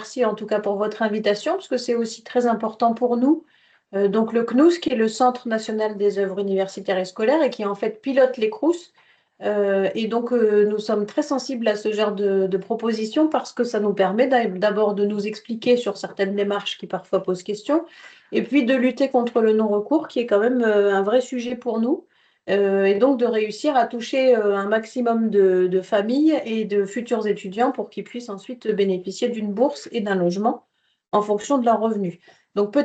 remercie en tout cas pour votre invitation, parce que c'est aussi très important pour nous. Donc le CNUS, qui est le Centre national des œuvres universitaires et scolaires, et qui en fait pilote les Crous. Et donc nous sommes très sensibles à ce genre de propositions parce que ça nous permet d'abord de nous expliquer sur certaines démarches qui parfois posent question, et puis de lutter contre le non-recours, qui est quand même un vrai sujet pour nous. Et donc de réussir à toucher un maximum de familles et de futurs étudiants pour qu'ils puissent ensuite bénéficier d'une bourse et d'un logement en fonction de leurs revenus. Donc,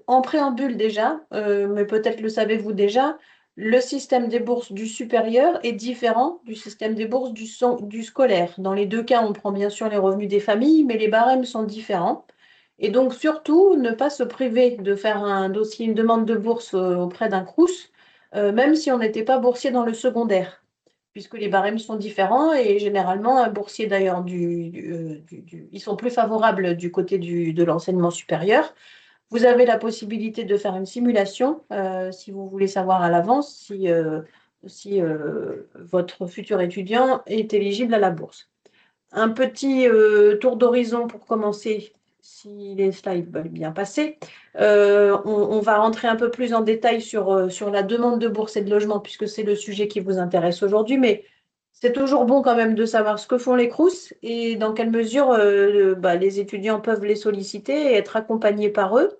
en préambule déjà, mais peut-être le savez-vous déjà, le système des bourses du supérieur est différent du système des bourses du scolaire. Dans les deux cas, on prend bien sûr les revenus des familles, mais les barèmes sont différents. Et donc, surtout, ne pas se priver de faire un dossier, une demande de bourse auprès d'un Crous, même si on n'était pas boursier dans le secondaire, puisque les barèmes sont différents et généralement, un boursier d'ailleurs, ils sont plus favorables du côté de l'enseignement supérieur. Vous avez la possibilité de faire une simulation si vous voulez savoir à l'avance si votre futur étudiant est éligible à la bourse. Un petit tour d'horizon pour commencer, si les slides veulent bien passer. On va rentrer un peu plus en détail sur la demande de bourse et de logement, puisque c'est le sujet qui vous intéresse aujourd'hui, mais c'est toujours bon quand même de savoir ce que font les Crous et dans quelle mesure les étudiants peuvent les solliciter et être accompagnés par eux.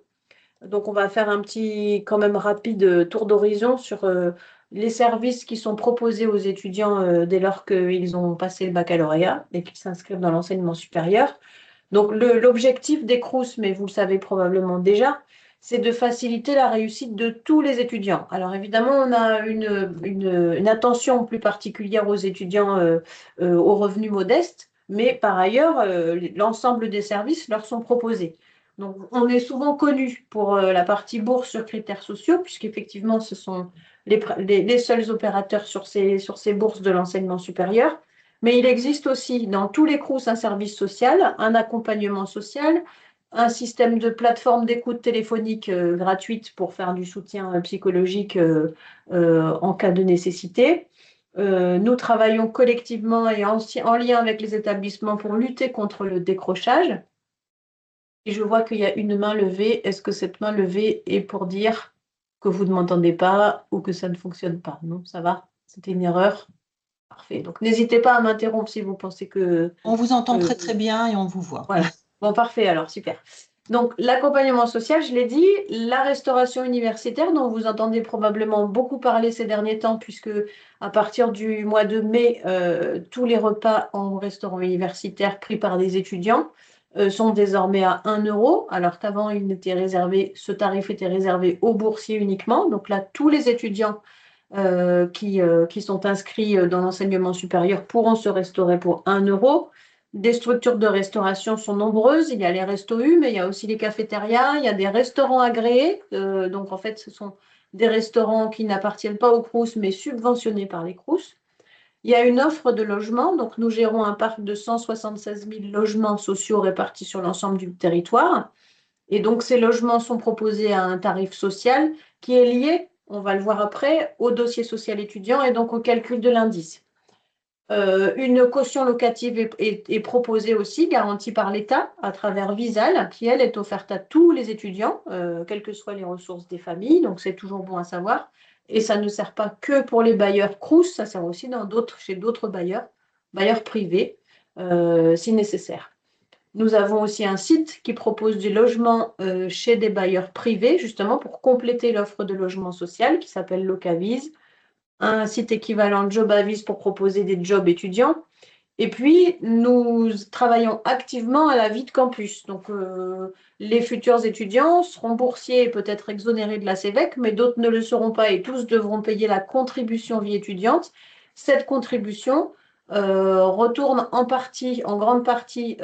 Donc, on va faire un petit, quand même rapide tour d'horizon sur les services qui sont proposés aux étudiants dès lors qu'ils ont passé le baccalauréat et qu'ils s'inscrivent dans l'enseignement supérieur. Donc, l'objectif des Crous, mais vous le savez probablement déjà, c'est de faciliter la réussite de tous les étudiants. Alors, évidemment, on a une attention plus particulière aux étudiants aux revenus modestes, mais par ailleurs, l'ensemble des services leur sont proposés. Donc, on est souvent connu pour la partie bourse sur critères sociaux, puisqu'effectivement, ce sont les seuls opérateurs sur ces bourses de l'enseignement supérieur. Mais il existe aussi dans tous les Crous un service social, un accompagnement social, un système de plateforme d'écoute téléphonique gratuite pour faire du soutien psychologique en cas de nécessité. Nous travaillons collectivement et en lien avec les établissements pour lutter contre le décrochage. Et je vois qu'il y a une main levée. Est-ce que cette main levée est pour dire que vous ne m'entendez pas ou que ça ne fonctionne pas? Non, ça va? C'était une erreur? Parfait. Donc, n'hésitez pas à m'interrompre si vous pensez que... On vous entend que- très très bien et on vous voit. Voilà. Bon, parfait, alors, super. Donc, l'accompagnement social, je l'ai dit, la restauration universitaire, dont vous entendez probablement beaucoup parler ces derniers temps, puisque à partir du mois de mai, tous les repas en restaurant universitaire pris par des étudiants sont désormais à 1 euro, alors qu'avant, ce tarif était réservé aux boursiers uniquement. Donc là, tous les étudiants qui sont inscrits dans l'enseignement supérieur pourront se restaurer pour 1 euro. Des structures de restauration sont nombreuses. Il y a les Restos U, mais il y a aussi les cafétérias, il y a des restaurants agréés. Donc, en fait, ce sont des restaurants qui n'appartiennent pas aux Crous, mais subventionnés par les Crous. Il y a une offre de logement. Donc, nous gérons un parc de 176 000 logements sociaux répartis sur l'ensemble du territoire. Et donc, ces logements sont proposés à un tarif social qui est lié, on va le voir après, au dossier social étudiant et donc au calcul de l'indice. Une caution locative est proposée aussi, garantie par l'État à travers Visal, qui, elle, est offerte à tous les étudiants, quelles que soient les ressources des familles. Donc, c'est toujours bon à savoir. Et ça ne sert pas que pour les bailleurs Crous, ça sert aussi chez d'autres bailleurs privés, si nécessaire. Nous avons aussi un site qui propose du logement chez des bailleurs privés, justement pour compléter l'offre de logement social qui s'appelle Locavis, un site équivalent Jobavis pour proposer des jobs étudiants. Et puis, nous travaillons activement à la vie de campus. Donc, les futurs étudiants seront boursiers et peut-être exonérés de la CEVEC, mais d'autres ne le seront pas et tous devront payer la contribution vie étudiante. Cette contribution retourne en grande partie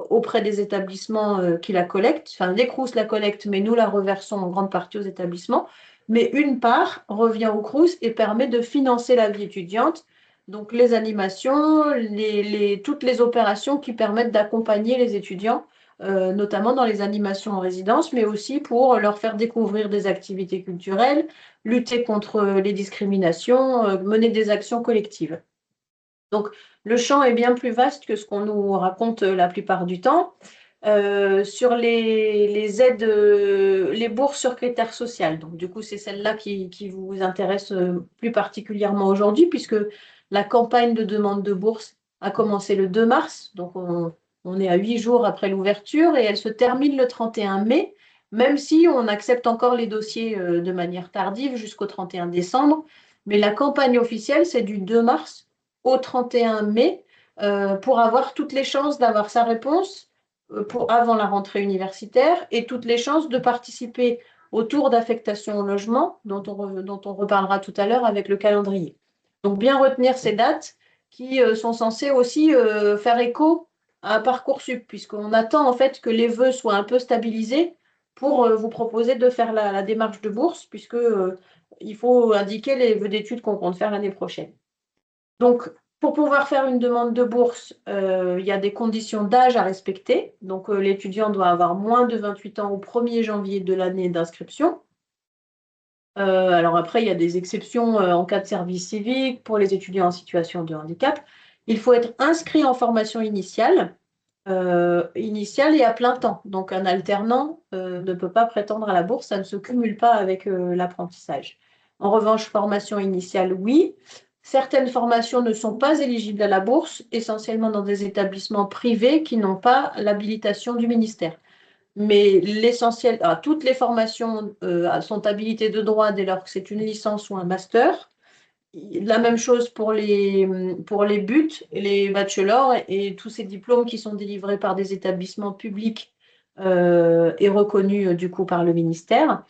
auprès des établissements qui la collectent. Enfin, les Crous la collectent, mais nous la reversons en grande partie aux établissements. Mais une part revient aux Crous et permet de financer la vie étudiante. Donc, les animations, toutes les opérations qui permettent d'accompagner les étudiants, notamment dans les animations en résidence, mais aussi pour leur faire découvrir des activités culturelles, lutter contre les discriminations, mener des actions collectives. Donc, le champ est bien plus vaste que ce qu'on nous raconte la plupart du temps. sur les aides, les bourses sur critères sociaux. Donc, du coup, c'est celle-là qui vous intéresse plus particulièrement aujourd'hui, puisque la campagne de demande de bourse a commencé le 2 mars. Donc, on est à 8 jours après l'ouverture et elle se termine le 31 mai, même si on accepte encore les dossiers de manière tardive jusqu'au 31 décembre. Mais la campagne officielle, c'est du 2 mars au 31 mai pour avoir toutes les chances d'avoir sa réponse avant la rentrée universitaire et toutes les chances de participer au tour d'affectation au logement dont on reparlera tout à l'heure avec le calendrier. Donc bien retenir ces dates qui sont censées aussi faire écho à Parcoursup, puisqu'on attend en fait que les vœux soient un peu stabilisés pour vous proposer de faire la démarche de bourse, puisque il faut indiquer les vœux d'études qu'on compte faire l'année prochaine. Donc, pour pouvoir faire une demande de bourse, il y a des conditions d'âge à respecter. Donc, l'étudiant doit avoir moins de 28 ans au 1er janvier de l'année d'inscription. Alors après, il y a des exceptions en cas de service civique pour les étudiants en situation de handicap. Il faut être inscrit en formation initiale et à plein temps. Donc, un alternant ne peut pas prétendre à la bourse, ça ne se cumule pas avec l'apprentissage. En revanche, formation initiale, oui. Certaines formations ne sont pas éligibles à la bourse, essentiellement dans des établissements privés qui n'ont pas l'habilitation du ministère. Mais l'essentiel, toutes les formations sont habilitées de droit dès lors que c'est une licence ou un master. La même chose pour les buts, les bachelors et tous ces diplômes qui sont délivrés par des établissements publics et reconnus du coup par le ministère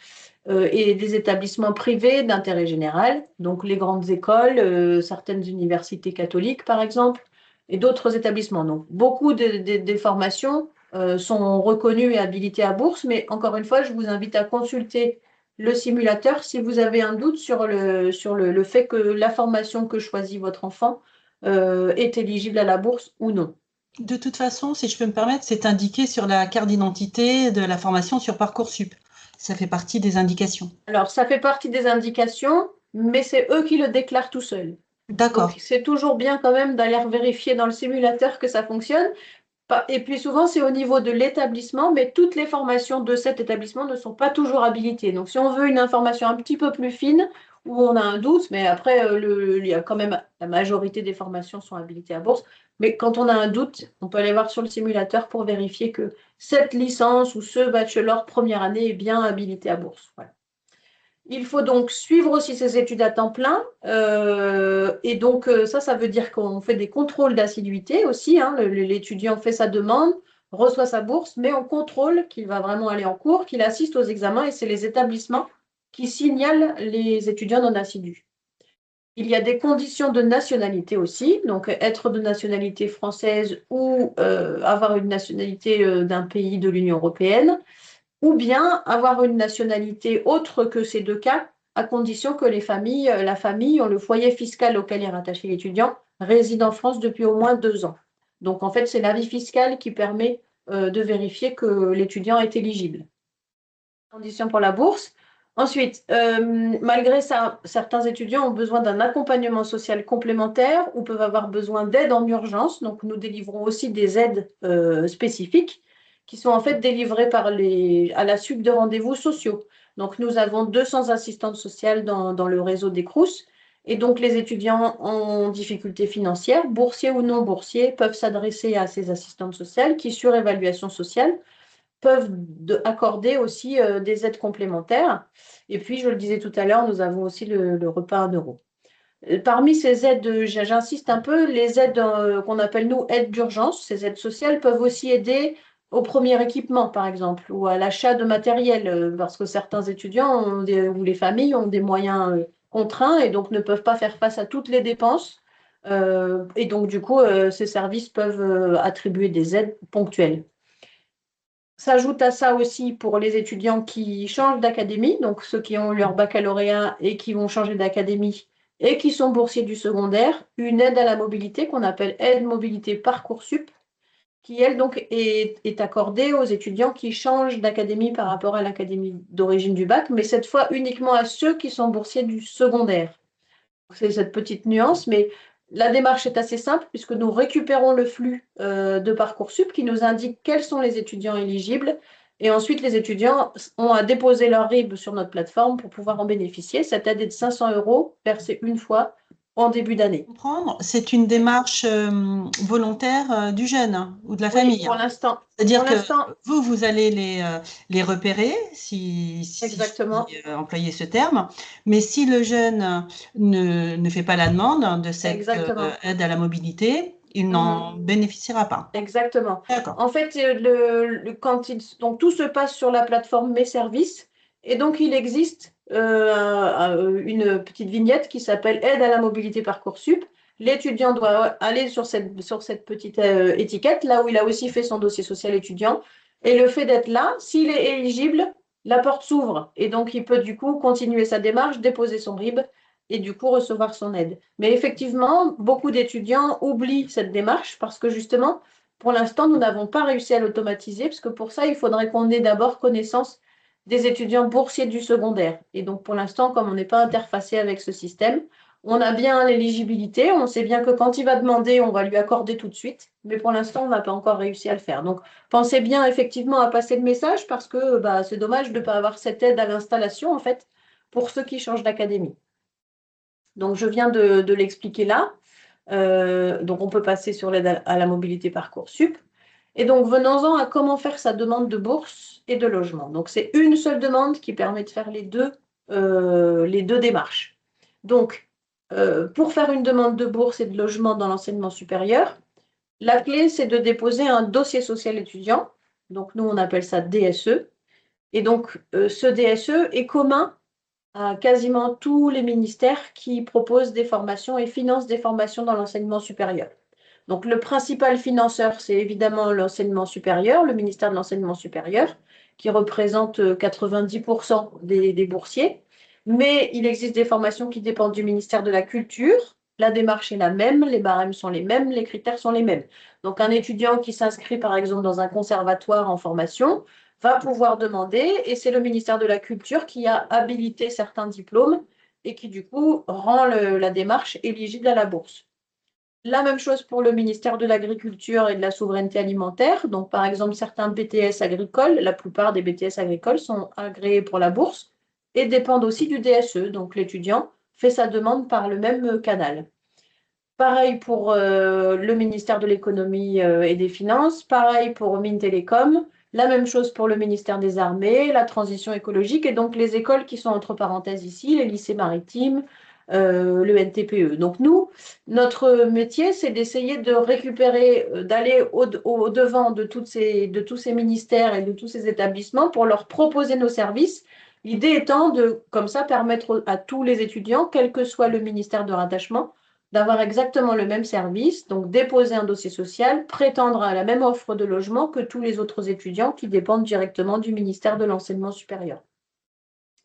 et des établissements privés d'intérêt général, donc les grandes écoles, certaines universités catholiques par exemple, et d'autres établissements. Donc beaucoup des formations sont reconnues et habilitées à bourse, mais encore une fois, je vous invite à consulter le simulateur si vous avez un doute sur le fait que la formation que choisit votre enfant est éligible à la bourse ou non. De toute façon, si je peux me permettre, c'est indiqué sur la carte d'identité de la formation sur Parcoursup. Ça fait partie des indications. Alors, ça fait partie des indications, mais c'est eux qui le déclarent tout seuls. Donc, D'accord. c'est toujours bien quand même d'aller vérifier dans le simulateur que ça fonctionne. Et puis souvent, c'est au niveau de l'établissement, mais toutes les formations de cet établissement ne sont pas toujours habilitées. Donc, si on veut une information un petit peu plus fine, où on a un doute, mais après, il y a quand même la majorité des formations sont habilitées à bourse. Mais quand on a un doute, on peut aller voir sur le simulateur pour vérifier que cette licence ou ce bachelor première année est bien habilité à bourse. Voilà. Il faut donc suivre aussi ses études à temps plein. Et donc, ça veut dire qu'on fait des contrôles d'assiduité aussi, hein. L'étudiant fait sa demande, reçoit sa bourse, mais on contrôle qu'il va vraiment aller en cours, qu'il assiste aux examens, et c'est les établissements qui signalent les étudiants non assidus. Il y a des conditions de nationalité aussi, donc être de nationalité française ou avoir une nationalité d'un pays de l'Union européenne ou bien avoir une nationalité autre que ces deux cas, à condition que la famille ou le foyer fiscal auquel est rattaché l'étudiant réside en France depuis au moins 2 ans. Donc en fait, c'est l'avis fiscal qui permet de vérifier que l'étudiant est éligible. Conditions pour la bourse. Ensuite, malgré ça, certains étudiants ont besoin d'un accompagnement social complémentaire ou peuvent avoir besoin d'aide en urgence. Donc, nous délivrons aussi des aides spécifiques qui sont en fait délivrées à la suite de rendez-vous sociaux. Donc, nous avons 200 assistantes sociales dans le réseau des Crous. Et donc, les étudiants en difficulté financière, boursiers ou non boursiers, peuvent s'adresser à ces assistantes sociales qui, sur évaluation sociale, peuvent accorder aussi des aides complémentaires. Et puis, je le disais tout à l'heure, nous avons aussi le repas à 1 euro. Parmi ces aides, j'insiste un peu, les aides qu'on appelle nous aides d'urgence, ces aides sociales peuvent aussi aider au premier équipement, par exemple, ou à l'achat de matériel, parce que certains étudiants ou les familles ont des moyens contraints et donc ne peuvent pas faire face à toutes les dépenses. Et donc, du coup, ces services peuvent attribuer des aides ponctuelles. S'ajoute à ça aussi pour les étudiants qui changent d'académie, donc ceux qui ont leur baccalauréat et qui vont changer d'académie et qui sont boursiers du secondaire, une aide à la mobilité qu'on appelle aide mobilité Parcoursup, qui elle donc est accordée aux étudiants qui changent d'académie par rapport à l'académie d'origine du bac, mais cette fois uniquement à ceux qui sont boursiers du secondaire. C'est cette petite nuance, mais la démarche est assez simple puisque nous récupérons le flux de Parcoursup qui nous indique quels sont les étudiants éligibles. Et ensuite, les étudiants ont à déposer leur RIB sur notre plateforme pour pouvoir en bénéficier. Cette aide est de 500 € versée une fois en début d'année. Comprendre, c'est une démarche volontaire du jeune ou de la Oui, famille. pour l'instant. C'est-à-dire Pour que l'instant, vous allez les repérer, si je exactement. puis employer ce terme, mais si le jeune ne fait pas la demande de cette Exactement. aide à la mobilité, il n'en bénéficiera pas. Exactement. D'accord. En fait, donc tout se passe sur la plateforme Mes Services et donc il existe une petite vignette qui s'appelle Aide à la mobilité Parcoursup. L'étudiant doit aller sur cette petite étiquette, là où il a aussi fait son dossier social étudiant. Et le fait d'être là, s'il est éligible, la porte s'ouvre et donc il peut du coup continuer sa démarche, déposer son RIB et du coup recevoir son aide. Mais effectivement, beaucoup d'étudiants oublient cette démarche parce que justement, pour l'instant, nous n'avons pas réussi à l'automatiser, parce que pour ça, il faudrait qu'on ait d'abord connaissance des étudiants boursiers du secondaire. Et donc, pour l'instant, comme on n'est pas interfacé avec ce système, on a bien l'éligibilité, on sait bien que quand il va demander, on va lui accorder tout de suite, mais pour l'instant, on n'a pas encore réussi à le faire. Donc, pensez bien effectivement à passer le message, parce que c'est dommage de ne pas avoir cette aide à l'installation, en fait, pour ceux qui changent d'académie. Donc, je viens de l'expliquer là. Donc, on peut passer sur l'aide à la mobilité Parcoursup. Et donc, venons-en à comment faire sa demande de bourse et de logement. Donc, c'est une seule demande qui permet de faire les deux démarches. Donc, pour faire une demande de bourse et de logement dans l'enseignement supérieur, la clé, c'est de déposer un dossier social étudiant. Donc, nous, on appelle ça DSE. Et donc, ce DSE est commun à quasiment tous les ministères qui proposent des formations et financent des formations dans l'enseignement supérieur. Donc, le principal financeur, c'est évidemment l'enseignement supérieur, le ministère de l'enseignement supérieur, qui représente 90% des boursiers. Mais il existe des formations qui dépendent du ministère de la Culture. La démarche est la même, les barèmes sont les mêmes, les critères sont les mêmes. Donc, un étudiant qui s'inscrit, par exemple, dans un conservatoire en formation va pouvoir demander, et c'est le ministère de la Culture qui a habilité certains diplômes et qui, du coup, rend la démarche éligible à la bourse. La même chose pour le ministère de l'Agriculture et de la Souveraineté alimentaire. Donc, par exemple, certains BTS agricoles, la plupart des BTS agricoles sont agréés pour la bourse et dépendent aussi du DSE. Donc, l'étudiant fait sa demande par le même canal. Pareil pour le ministère de l'Économie et des Finances, pareil pour Mines Télécom, la même chose pour le ministère des Armées, la transition écologique et donc les écoles qui sont entre parenthèses ici, les lycées maritimes, le NTPE. Donc nous, notre métier, c'est d'essayer de récupérer, d'aller au-devant de tous ces ministères et de tous ces établissements pour leur proposer nos services. L'idée étant de, comme ça, permettre à tous les étudiants, quel que soit le ministère de rattachement, d'avoir exactement le même service, donc déposer un dossier social, prétendre à la même offre de logement que tous les autres étudiants qui dépendent directement du ministère de l'enseignement supérieur.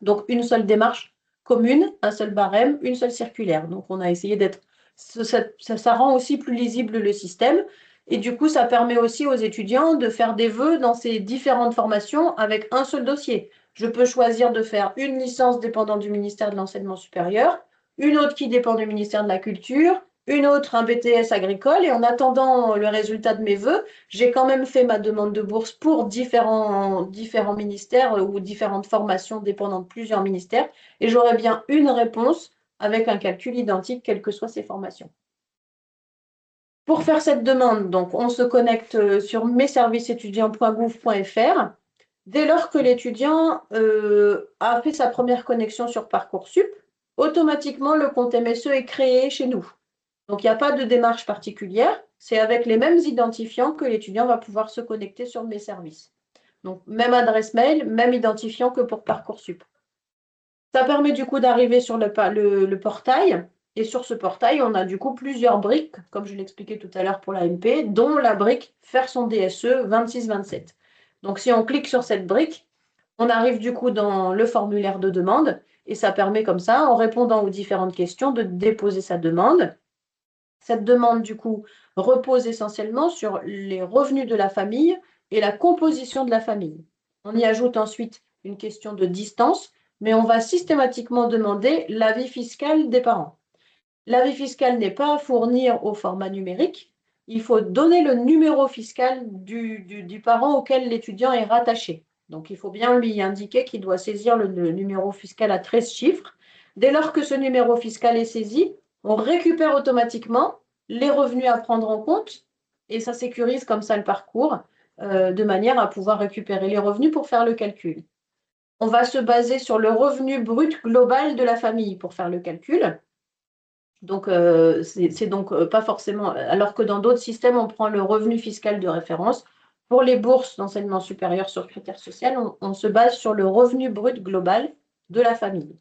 Donc une seule démarche commune, un seul barème, une seule circulaire. Donc on a essayé d'être... Ça rend aussi plus lisible le système et du coup ça permet aussi aux étudiants de faire des vœux dans ces différentes formations avec un seul dossier. Je peux choisir de faire une licence dépendant du ministère de l'enseignement supérieur, une autre qui dépend du ministère de la Culture, une autre un BTS agricole et en attendant le résultat de mes vœux, j'ai quand même fait ma demande de bourse pour différents ministères ou différentes formations dépendant de plusieurs ministères et j'aurai bien une réponse avec un calcul identique, quelles que soient ces formations. Pour faire cette demande, donc, on se connecte sur messervicesétudiants.gouv.fr. Dès lors que l'étudiant a fait sa première connexion sur Parcoursup, automatiquement, le compte MSE est créé chez nous. Donc, il n'y a pas de démarche particulière. C'est avec les mêmes identifiants que l'étudiant va pouvoir se connecter sur mes services. Donc, même adresse mail, même identifiant que pour Parcoursup. Ça permet du coup d'arriver sur le portail. Et sur ce portail, on a du coup plusieurs briques, comme je l'expliquais tout à l'heure pour la MP, dont la brique Faire son DSE 26-27. Donc, si on clique sur cette brique, on arrive du coup dans le formulaire de demande et ça permet comme ça, en répondant aux différentes questions, de déposer sa demande. Cette demande, du coup, repose essentiellement sur les revenus de la famille et la composition de la famille. On y ajoute ensuite une question de distance, mais on va systématiquement demander l'avis fiscal des parents. L'avis fiscal n'est pas à fournir au format numérique. Il faut donner le numéro fiscal du parent auquel l'étudiant est rattaché. Donc, il faut bien lui indiquer qu'il doit saisir le numéro fiscal à 13 chiffres. Dès lors que ce numéro fiscal est saisi, on récupère automatiquement les revenus à prendre en compte et ça sécurise comme ça le parcours de manière à pouvoir récupérer les revenus pour faire le calcul. On va se baser sur le revenu brut global de la famille pour faire le calcul. Donc, c'est donc pas forcément, alors que dans d'autres systèmes, on prend le revenu fiscal de référence. Pour les bourses d'enseignement supérieur sur critères sociaux, on se base sur le revenu brut global de la famille.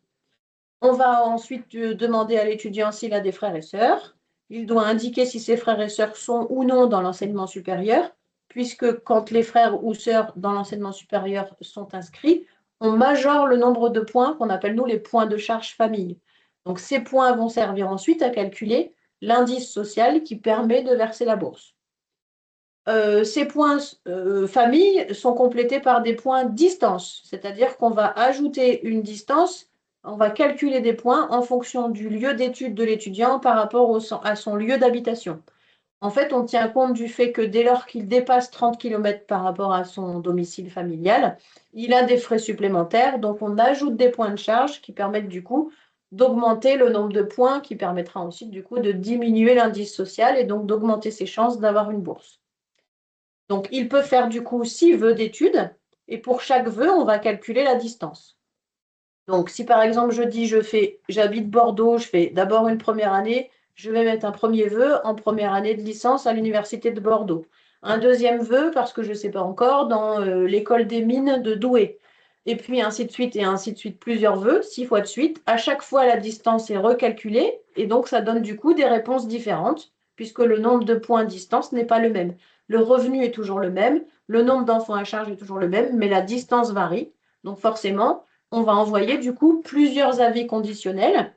On va ensuite demander à l'étudiant s'il a des frères et sœurs. Il doit indiquer si ses frères et sœurs sont ou non dans l'enseignement supérieur, puisque quand les frères ou sœurs dans l'enseignement supérieur sont inscrits, on majore le nombre de points qu'on appelle, nous, les points de charge famille. Donc, ces points vont servir ensuite à calculer l'indice social qui permet de verser la bourse. Ces points famille sont complétés par des points distance, c'est-à-dire qu'on va ajouter une distance, on va calculer des points en fonction du lieu d'étude de l'étudiant par rapport à son lieu d'habitation. En fait, on tient compte du fait que dès lors qu'il dépasse 30 km par rapport à son domicile familial, il a des frais supplémentaires, donc on ajoute des points de charge qui permettent du coup d'augmenter le nombre de points qui permettra ensuite du coup de diminuer l'indice social et donc d'augmenter ses chances d'avoir une bourse. Donc, il peut faire du coup 6 vœux d'études et pour chaque vœu, on va calculer la distance. Donc, si par exemple je dis j'habite Bordeaux, je fais d'abord une première année, je vais mettre un premier vœu en première année de licence à l'université de Bordeaux. Un deuxième vœu, parce que je ne sais pas encore, dans l'école des mines de Douai. Et puis ainsi de suite, plusieurs vœux, 6 fois de suite. À chaque fois, la distance est recalculée et donc ça donne du coup des réponses différentes puisque le nombre de points de distance n'est pas le même. Le revenu est toujours le même, le nombre d'enfants à charge est toujours le même, mais la distance varie. Donc forcément, on va envoyer du coup plusieurs avis conditionnels,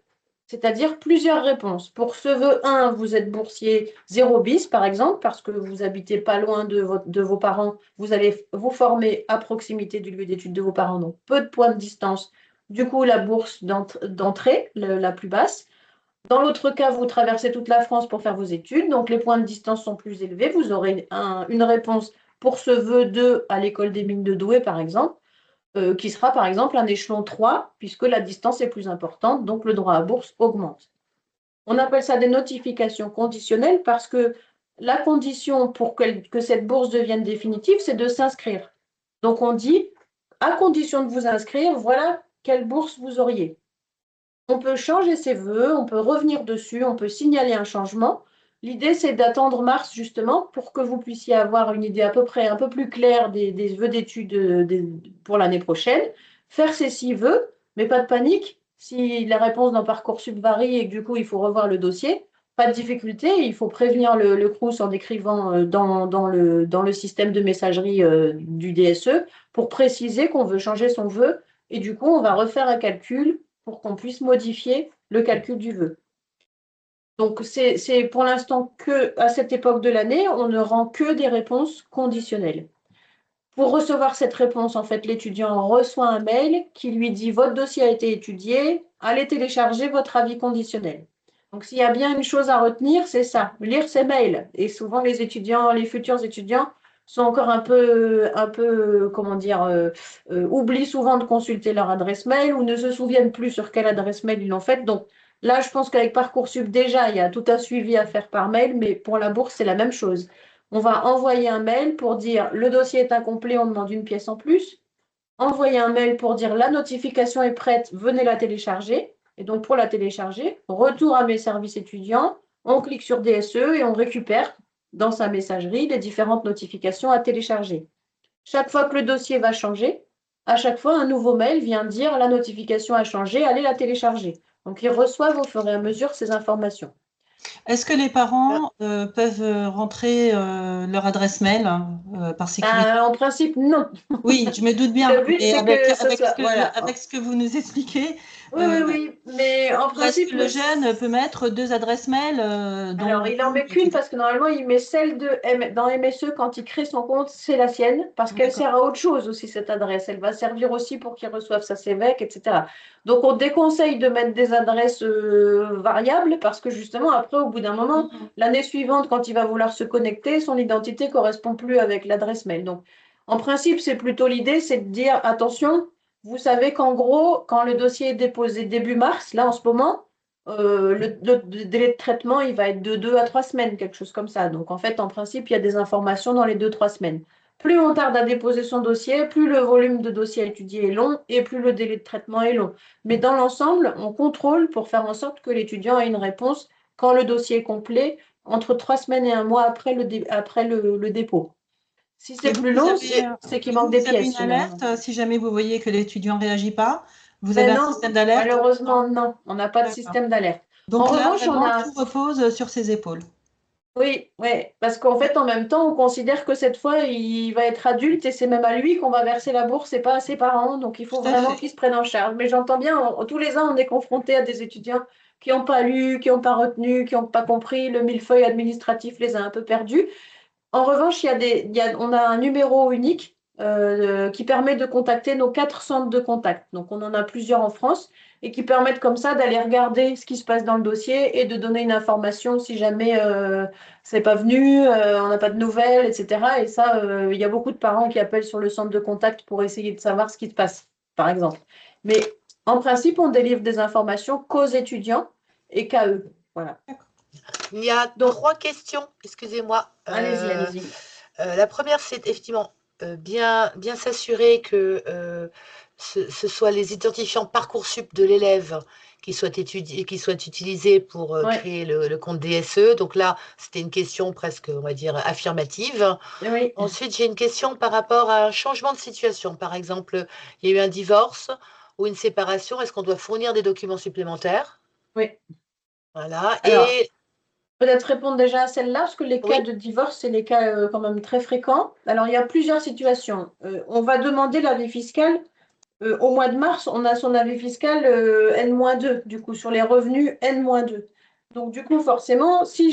c'est-à-dire plusieurs réponses. Pour ce vœu 1, vous êtes boursier 0 bis, par exemple, parce que vous habitez pas loin de vos parents, vous allez vous former à proximité du lieu d'étude de vos parents, donc peu de points de distance. Du coup, la bourse d'entrée, la plus basse. Dans l'autre cas, vous traversez toute la France pour faire vos études, donc les points de distance sont plus élevés. Vous aurez une réponse pour ce vœu 2 à l'école des mines de Douai, par exemple, qui sera par exemple un échelon 3, puisque la distance est plus importante, donc le droit à bourse augmente. On appelle ça des notifications conditionnelles parce que la condition pour que cette bourse devienne définitive, c'est de s'inscrire. Donc on dit, à condition de vous inscrire, voilà quelle bourse vous auriez. On peut changer ses vœux, on peut revenir dessus, on peut signaler un changement. L'idée, c'est d'attendre mars, justement, pour que vous puissiez avoir une idée à peu près un peu plus claire des vœux d'études pour l'année prochaine. Faire ces 6 vœux, mais pas de panique. Si la réponse dans Parcoursup varie et que du coup, il faut revoir le dossier, pas de difficulté. Il faut prévenir le Crous en écrivant dans le système de messagerie du DSE pour préciser qu'on veut changer son vœu. Et du coup, on va refaire un calcul pour qu'on puisse modifier le calcul du vœu. Donc, c'est pour l'instant qu'à cette époque de l'année, on ne rend que des réponses conditionnelles. Pour recevoir cette réponse, en fait, l'étudiant reçoit un mail qui lui dit « Votre dossier a été étudié, allez télécharger votre avis conditionnel ». Donc, s'il y a bien une chose à retenir, c'est ça, lire ces mails. Et souvent, les étudiants, les futurs étudiants sont encore un peu comment dire, oublient souvent de consulter leur adresse mail ou ne se souviennent plus sur quelle adresse mail ils l'ont faite. Donc, là, je pense qu'avec Parcoursup, déjà, il y a tout un suivi à faire par mail, mais pour la bourse, c'est la même chose. On va envoyer un mail pour dire le dossier est incomplet, on demande une pièce en plus. Envoyer un mail pour dire la notification est prête, venez la télécharger. Et donc pour la télécharger, retour à mes services étudiants, on clique sur DSE et on récupère dans sa messagerie les différentes notifications à télécharger. Chaque fois que le dossier va changer, à chaque fois un nouveau mail vient dire la notification a changé, allez la télécharger. Donc ils reçoivent au fur et à mesure ces informations. Est-ce que les parents peuvent rentrer leur adresse mail par sécurité? En principe, non. Oui, je me doute bien. Le but, Et c'est avec, que ce avec soit. ce que Voilà. avec ce que vous nous expliquez, Oui, oui, oui. Mais Mais en Est-ce principe, que le jeune peut mettre 2 adresses mail alors, dont il n'en met une qu'une parce que normalement, il met celle dans MSE quand il crée son compte, c'est la sienne, parce qu'elle D'accord. sert à autre chose aussi, cette adresse. Elle va servir aussi pour qu'il reçoive sa CVEC, etc. Donc, on déconseille de mettre des adresses variables parce que justement, après, au bout d'un moment, Mhm. l'année suivante, quand il va vouloir se connecter, son identité ne correspond plus avec l'adresse mail. Donc, en principe, c'est plutôt l'idée, c'est de dire, attention, vous savez qu'en gros, quand le dossier est déposé début mars, là, en ce moment, le délai de traitement, il va être de 2 à 3 semaines, quelque chose comme ça. Donc, en fait, en principe, il y a des informations dans les 2 à 3 semaines. Plus on tarde à déposer son dossier, plus le volume de dossier à étudier est long et plus le délai de traitement est long. Mais dans l'ensemble, on contrôle pour faire en sorte que l'étudiant ait une réponse quand le dossier est complet, entre 3 semaines et un mois après le dépôt. Si Et c'est plus long, c'est qu'il manque des vous avez pièces, une généralement. alerte si jamais vous voyez que l'étudiant ne réagit pas? Vous avez Ben un non, système d'alerte? malheureusement, non, on n'a pas de D'accord. système d'alerte. En Donc là, revanche, on vraiment, a tout repose sur ses épaules. Oui, oui, parce qu'en fait, en même temps, on considère que cette fois, il va être adulte et c'est même à lui qu'on va verser la bourse et pas à ses parents. Donc, il faut Tout à vraiment fait. qu'il se prenne en charge. Mais j'entends bien, tous les ans, on est confronté à des étudiants qui n'ont pas lu, qui n'ont pas retenu, qui n'ont pas compris. Le millefeuille administratif les a un peu perdus. En revanche, on a un numéro unique qui permet de contacter nos 4 centres de contact. Donc, on en a plusieurs en France et qui permettent comme ça d'aller regarder ce qui se passe dans le dossier et de donner une information si jamais c'est pas venu, on n'a pas de nouvelles, etc. Et ça, il y a beaucoup de parents qui appellent sur le centre de contact pour essayer de savoir ce qui se passe, par exemple. Mais en principe, on délivre des informations qu'aux étudiants et qu'à eux. Voilà. Il y a Donc, 3 questions, excusez-moi. allez-y, allez-y. La première, c'est effectivement bien s'assurer que ce soit les identifiants Parcoursup de l'élève qui soient utilisés pour Ouais, créer le compte DSE. Donc là, c'était une question presque, on va dire, affirmative. oui. Ensuite, j'ai une question par rapport à un changement de situation. Par exemple, il y a eu un divorce ou une séparation. Est-ce qu'on doit fournir des documents supplémentaires? Oui. Voilà. Alors, Et peut-être répondre déjà à celle-là, parce que les cas oui, de divorce, c'est les cas quand même très fréquents. Alors, il y a plusieurs situations. On va demander l'avis fiscal. Au mois de mars, on a son avis fiscal N-2, du coup, sur les revenus N-2. Donc, du coup, forcément, si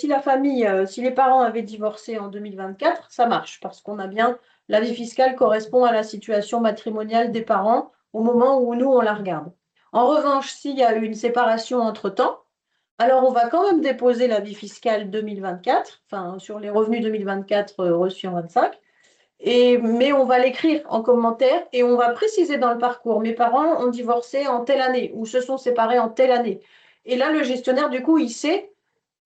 la famille, si les parents avaient divorcé en 2024, ça marche, parce qu'on a bien l'avis fiscal correspond à la situation matrimoniale des parents au moment où nous, on la regarde. En revanche, s'il y a eu une séparation entre-temps, alors, on va quand même déposer l'avis fiscal 2024, enfin, sur les revenus 2024 reçus en 25, mais on va l'écrire en commentaire et on va préciser dans le parcours. Mes parents ont divorcé en telle année ou se sont séparés en telle année. Et là, le gestionnaire, du coup, il sait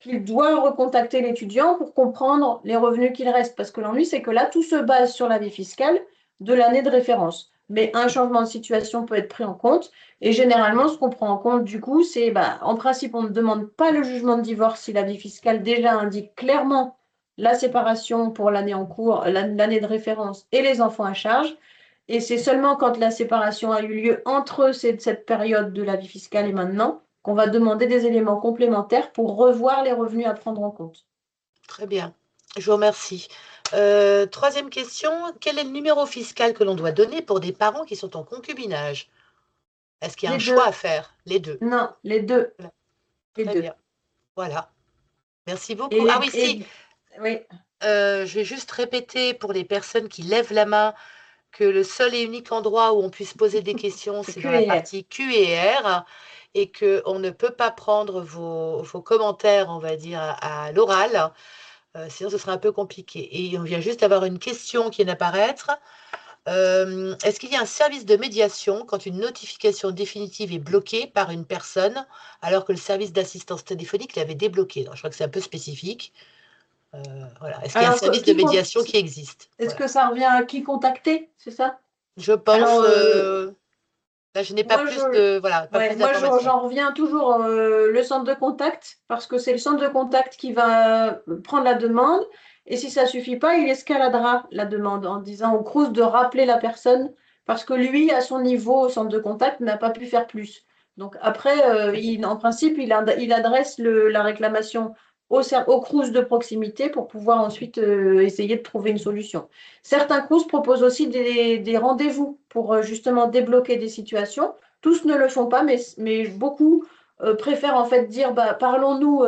qu'il doit recontacter l'étudiant pour comprendre les revenus qu'il reste. Parce que l'ennui, c'est que là, tout se base sur l'avis fiscal de l'année de référence. Mais un changement de situation peut être pris en compte. Et généralement, ce qu'on prend en compte, du coup, c'est, en principe, on ne demande pas le jugement de divorce si l'avis fiscal déjà indique clairement la séparation pour l'année en cours, l'année de référence et les enfants à charge. Et c'est seulement quand la séparation a eu lieu entre cette période de l'avis fiscal et maintenant qu'on va demander des éléments complémentaires pour revoir les revenus à prendre en compte. très bien. Je vous remercie. Troisième question, quel est le numéro fiscal que l'on doit donner pour des parents qui sont en concubinage? Est-ce qu'il y a un Les choix deux. à faire? Les deux. Non, les deux. Voilà. Les Très deux. bien. Voilà. Merci beaucoup. Et, Ah oui, si, oui, je vais juste répéter pour les personnes qui lèvent la main que le seul et unique endroit où on puisse poser des questions, c'est c'est dans la Q&R. partie Q et R, et qu'on ne peut pas prendre vos commentaires, on va dire, à l'oral, sinon ce serait un peu compliqué. Et on vient juste d'avoir une question qui vient d'apparaître. Est-ce qu'il y a un service de médiation quand une notification définitive est bloquée par une personne alors que le service d'assistance téléphonique l'avait débloquée? Alors, je crois que c'est un peu spécifique. Voilà. Est-ce qu'il y a un Alors, service de médiation qui existe? est-ce Voilà. que ça revient à qui contacter, c'est ça? Je Alors, pense, là, je n'ai pas moi, plus de, voilà, pas plus d'informations. j'en reviens toujours le centre de contact, parce que c'est le centre de contact qui va prendre la demande. Et si ça ne suffit pas, il escaladera la demande en disant au CRUS de rappeler la personne, parce que lui, à son niveau, au centre de contact, n'a pas pu faire plus. Donc après, en principe, il adresse la réclamation au CRUS de proximité pour pouvoir ensuite essayer de trouver une solution. Certains CRUS proposent aussi des rendez-vous pour justement débloquer des situations. Tous ne le font pas, mais beaucoup préfèrent en fait dire parlons-nous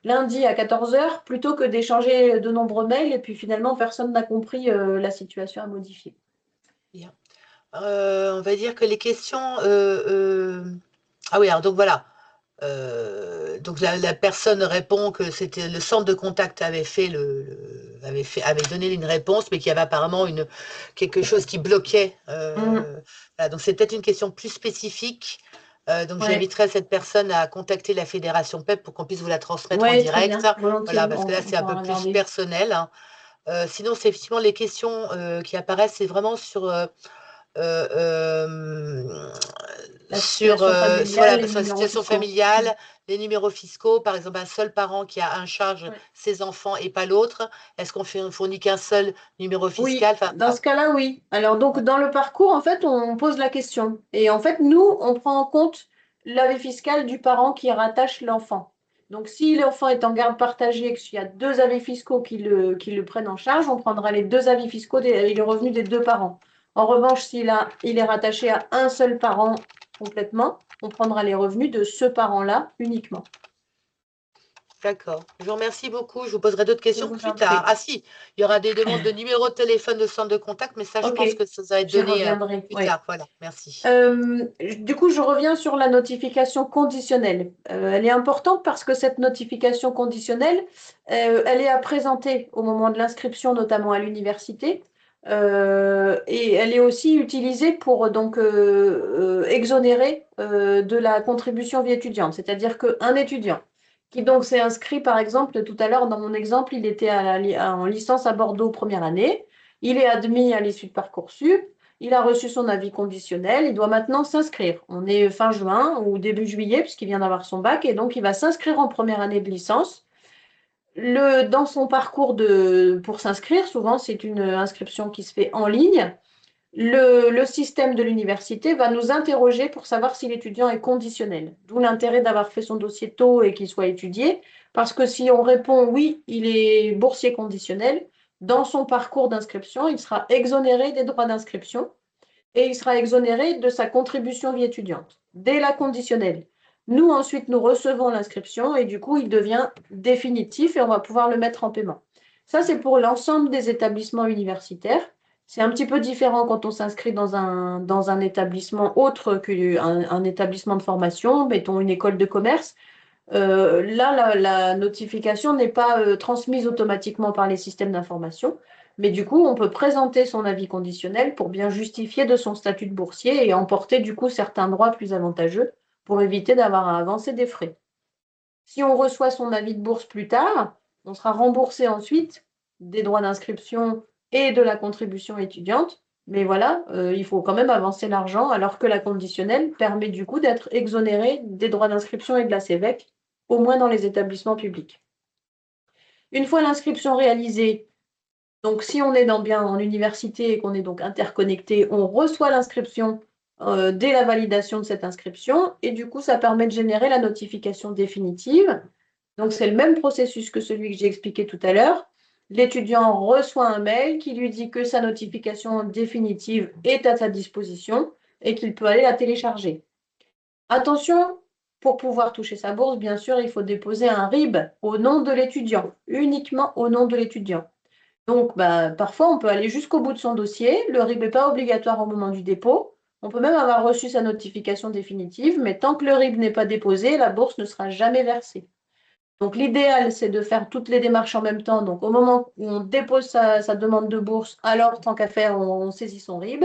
lundi à 14 heures plutôt que d'échanger de nombreux mails et puis finalement personne n'a compris la situation à modifier. Bien. On va dire que les questions. Ah oui, alors donc voilà. Donc la personne répond que c'était le centre de contact avait avait donné une réponse, mais qu'il y avait apparemment quelque chose qui bloquait. Voilà, donc c'est peut-être une question plus spécifique. Donc Ouais. j'inviterai cette personne à contacter la fédération PEP pour qu'on puisse vous la transmettre en Ouais, très direct. bien, volontiers, Voilà, parce que là on c'est un pourra peu plus regarder. personnel, hein. Sinon, c'est effectivement les questions qui apparaissent, c'est vraiment sur La situation familiale, voilà, les sur la numéros situation fiscaux. familiale, les numéros fiscaux, par exemple, un seul parent qui a en charge Ouais. ses enfants et pas l'autre. Est-ce qu'on fournit qu'un seul numéro Oui, fiscal? Enfin, dans ce cas-là, oui. Alors, donc, ouais. dans le parcours, en fait, on pose la question. Et en fait, nous, on prend en compte l'avis fiscal du parent qui rattache l'enfant. Donc, si l'enfant est en garde partagée et qu'il y a deux avis fiscaux qui le prennent en charge, on prendra les deux avis fiscaux et le revenu des deux parents. En revanche, il est rattaché à un seul parent complètement, on prendra les revenus de ce parent-là uniquement. D'accord. Je vous remercie beaucoup. Je vous poserai d'autres Je questions vous plus en prie. tard. Ah si, il y aura des demandes de numéro de téléphone de centre de contact, mais ça, je Ok, pense que ça va être j'y donné reviendrai. plus Ouais. tard. Voilà, merci. Du coup, je reviens sur la notification conditionnelle. Elle est importante parce que cette notification conditionnelle, elle est à présenter au moment de l'inscription, notamment à l'université. Et elle est aussi utilisée pour donc exonérer de la contribution vie étudiante. C'est-à-dire qu'un étudiant qui donc s'est inscrit, par exemple, tout à l'heure dans mon exemple, il était en licence à Bordeaux première année. Il est admis à l'issue de Parcoursup. Il a reçu son avis conditionnel, il doit maintenant s'inscrire. On est fin juin ou début juillet, puisqu'il vient d'avoir son bac, et donc il va s'inscrire en première année de licence. Dans son parcours pour s'inscrire, souvent c'est une inscription qui se fait en ligne, le système de l'université va nous interroger pour savoir si l'étudiant est conditionnel. D'où l'intérêt d'avoir fait son dossier tôt et qu'il soit étudié, parce que si on répond oui, il est boursier conditionnel, dans son parcours d'inscription, il sera exonéré des droits d'inscription et il sera exonéré de sa contribution vie étudiante dès la conditionnelle. Nous, ensuite, nous recevons l'inscription et du coup, il devient définitif et on va pouvoir le mettre en paiement. Ça, c'est pour l'ensemble des établissements universitaires. C'est un petit peu différent quand on s'inscrit dans un établissement autre qu'un établissement de formation, mettons une école de commerce. Là, la notification n'est pas transmise automatiquement par les systèmes d'information, mais du coup, on peut présenter son avis conditionnel pour bien justifier de son statut de boursier et emporter du coup certains droits plus avantageux pour éviter d'avoir à avancer des frais. Si on reçoit son avis de bourse plus tard, on sera remboursé ensuite des droits d'inscription et de la contribution étudiante. Mais voilà, il faut quand même avancer l'argent, alors que la conditionnelle permet du coup d'être exonéré des droits d'inscription et de la CEVEC, au moins dans les établissements publics. Une fois l'inscription réalisée, donc si on est bien en université et qu'on est donc interconnecté, on reçoit l'inscription dès la validation de cette inscription et du coup ça permet de générer la notification définitive. Donc c'est le même processus que celui que j'ai expliqué tout à l'heure. L'étudiant reçoit un mail qui lui dit que sa notification définitive est à sa disposition et qu'il peut aller la télécharger. Attention, pour pouvoir toucher sa bourse, bien sûr, il faut déposer un RIB au nom de l'étudiant, uniquement au nom de l'étudiant. Donc, parfois, on peut aller jusqu'au bout de son dossier. Le RIB n'est pas obligatoire au moment du dépôt. On peut même avoir reçu sa notification définitive, mais tant que le RIB n'est pas déposé, la bourse ne sera jamais versée. Donc, l'idéal, c'est de faire toutes les démarches en même temps. Donc, au moment où on dépose sa demande de bourse, alors, tant qu'à faire, on saisit son RIB.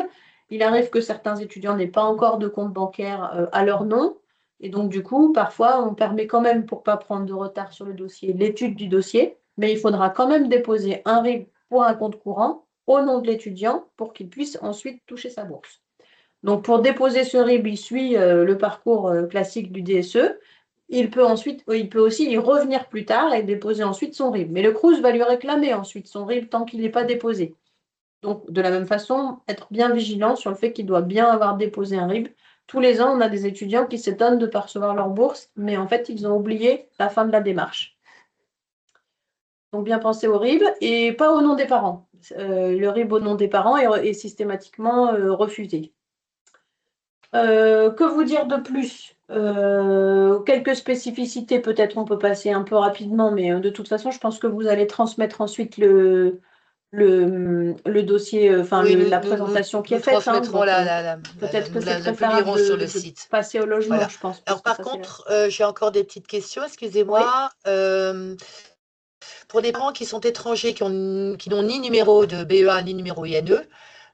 Il arrive que certains étudiants n'aient pas encore de compte bancaire à leur nom. Et donc, du coup, parfois, on permet quand même, pour ne pas prendre de retard sur le dossier, l'étude du dossier. Mais il faudra quand même déposer un RIB pour un compte courant au nom de l'étudiant pour qu'il puisse ensuite toucher sa bourse. Donc, pour déposer ce RIB, il suit le parcours classique du DSE. Il peut aussi y revenir plus tard et déposer ensuite son RIB. Mais le Crous va lui réclamer ensuite son RIB tant qu'il n'est pas déposé. Donc, de la même façon, être bien vigilant sur le fait qu'il doit bien avoir déposé un RIB. Tous les ans, on a des étudiants qui s'étonnent de ne pas recevoir leur bourse, mais en fait, ils ont oublié la fin de la démarche. Donc, bien penser au RIB et pas au nom des parents. Le RIB au nom des parents est systématiquement refusé. Que vous dire de plus? Quelques spécificités, peut-être on peut passer un peu rapidement, mais de toute façon, je pense que vous allez transmettre ensuite le dossier, enfin Oui, la présentation qui nous est faite, hein, transmettrons donc peut-être que nous c'est la préférable publierons sur le de site. passer au logement, Voilà. je pense, Alors parce que par ça c'est... contre, j'ai encore des petites questions, Oui. excusez-moi. Pour des parents qui sont étrangers, qui n'ont ni numéro de BEA ni numéro INE,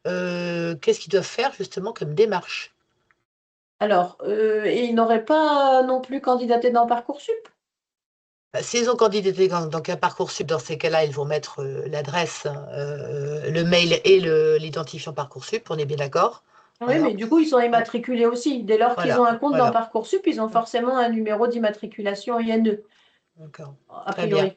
qu'est-ce qu'ils doivent faire justement comme démarche? Alors, et ils n'auraient pas non plus candidaté dans Parcoursup? Bah, s'ils ont candidaté dans un Parcoursup, dans ces cas-là, ils vont mettre l'adresse, le mail et l'identifiant Parcoursup, on est bien d'accord? Oui, Voilà, mais du coup, ils sont immatriculés aussi. Dès lors qu'ils ont voilà, un compte dans voilà. Parcoursup, ils ont forcément un numéro d'immatriculation INE, D'accord, a très bien. priori.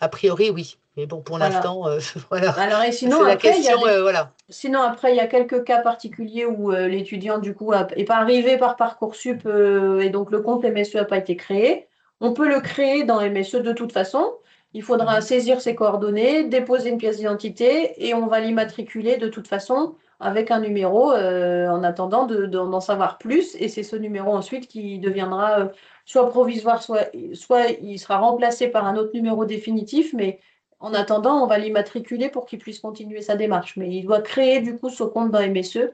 A priori, oui. Mais bon, pour Voilà. l'instant, voilà. Alors, et sinon, C'est la après, question, voilà. sinon, après, il y a quelques cas particuliers où l'étudiant, du coup, n'est pas arrivé par Parcoursup et donc le compte MSE n'a pas été créé. On peut le créer dans MSE de toute façon. Il faudra Mhm. saisir ses coordonnées, déposer une pièce d'identité et on va l'immatriculer de toute façon avec un numéro en attendant d'en savoir plus. Et c'est ce numéro ensuite qui deviendra soit provisoire, soit il sera remplacé par un autre numéro définitif, mais en attendant, on va l'immatriculer pour qu'il puisse continuer sa démarche. Mais il doit créer du coup son compte dans MSE,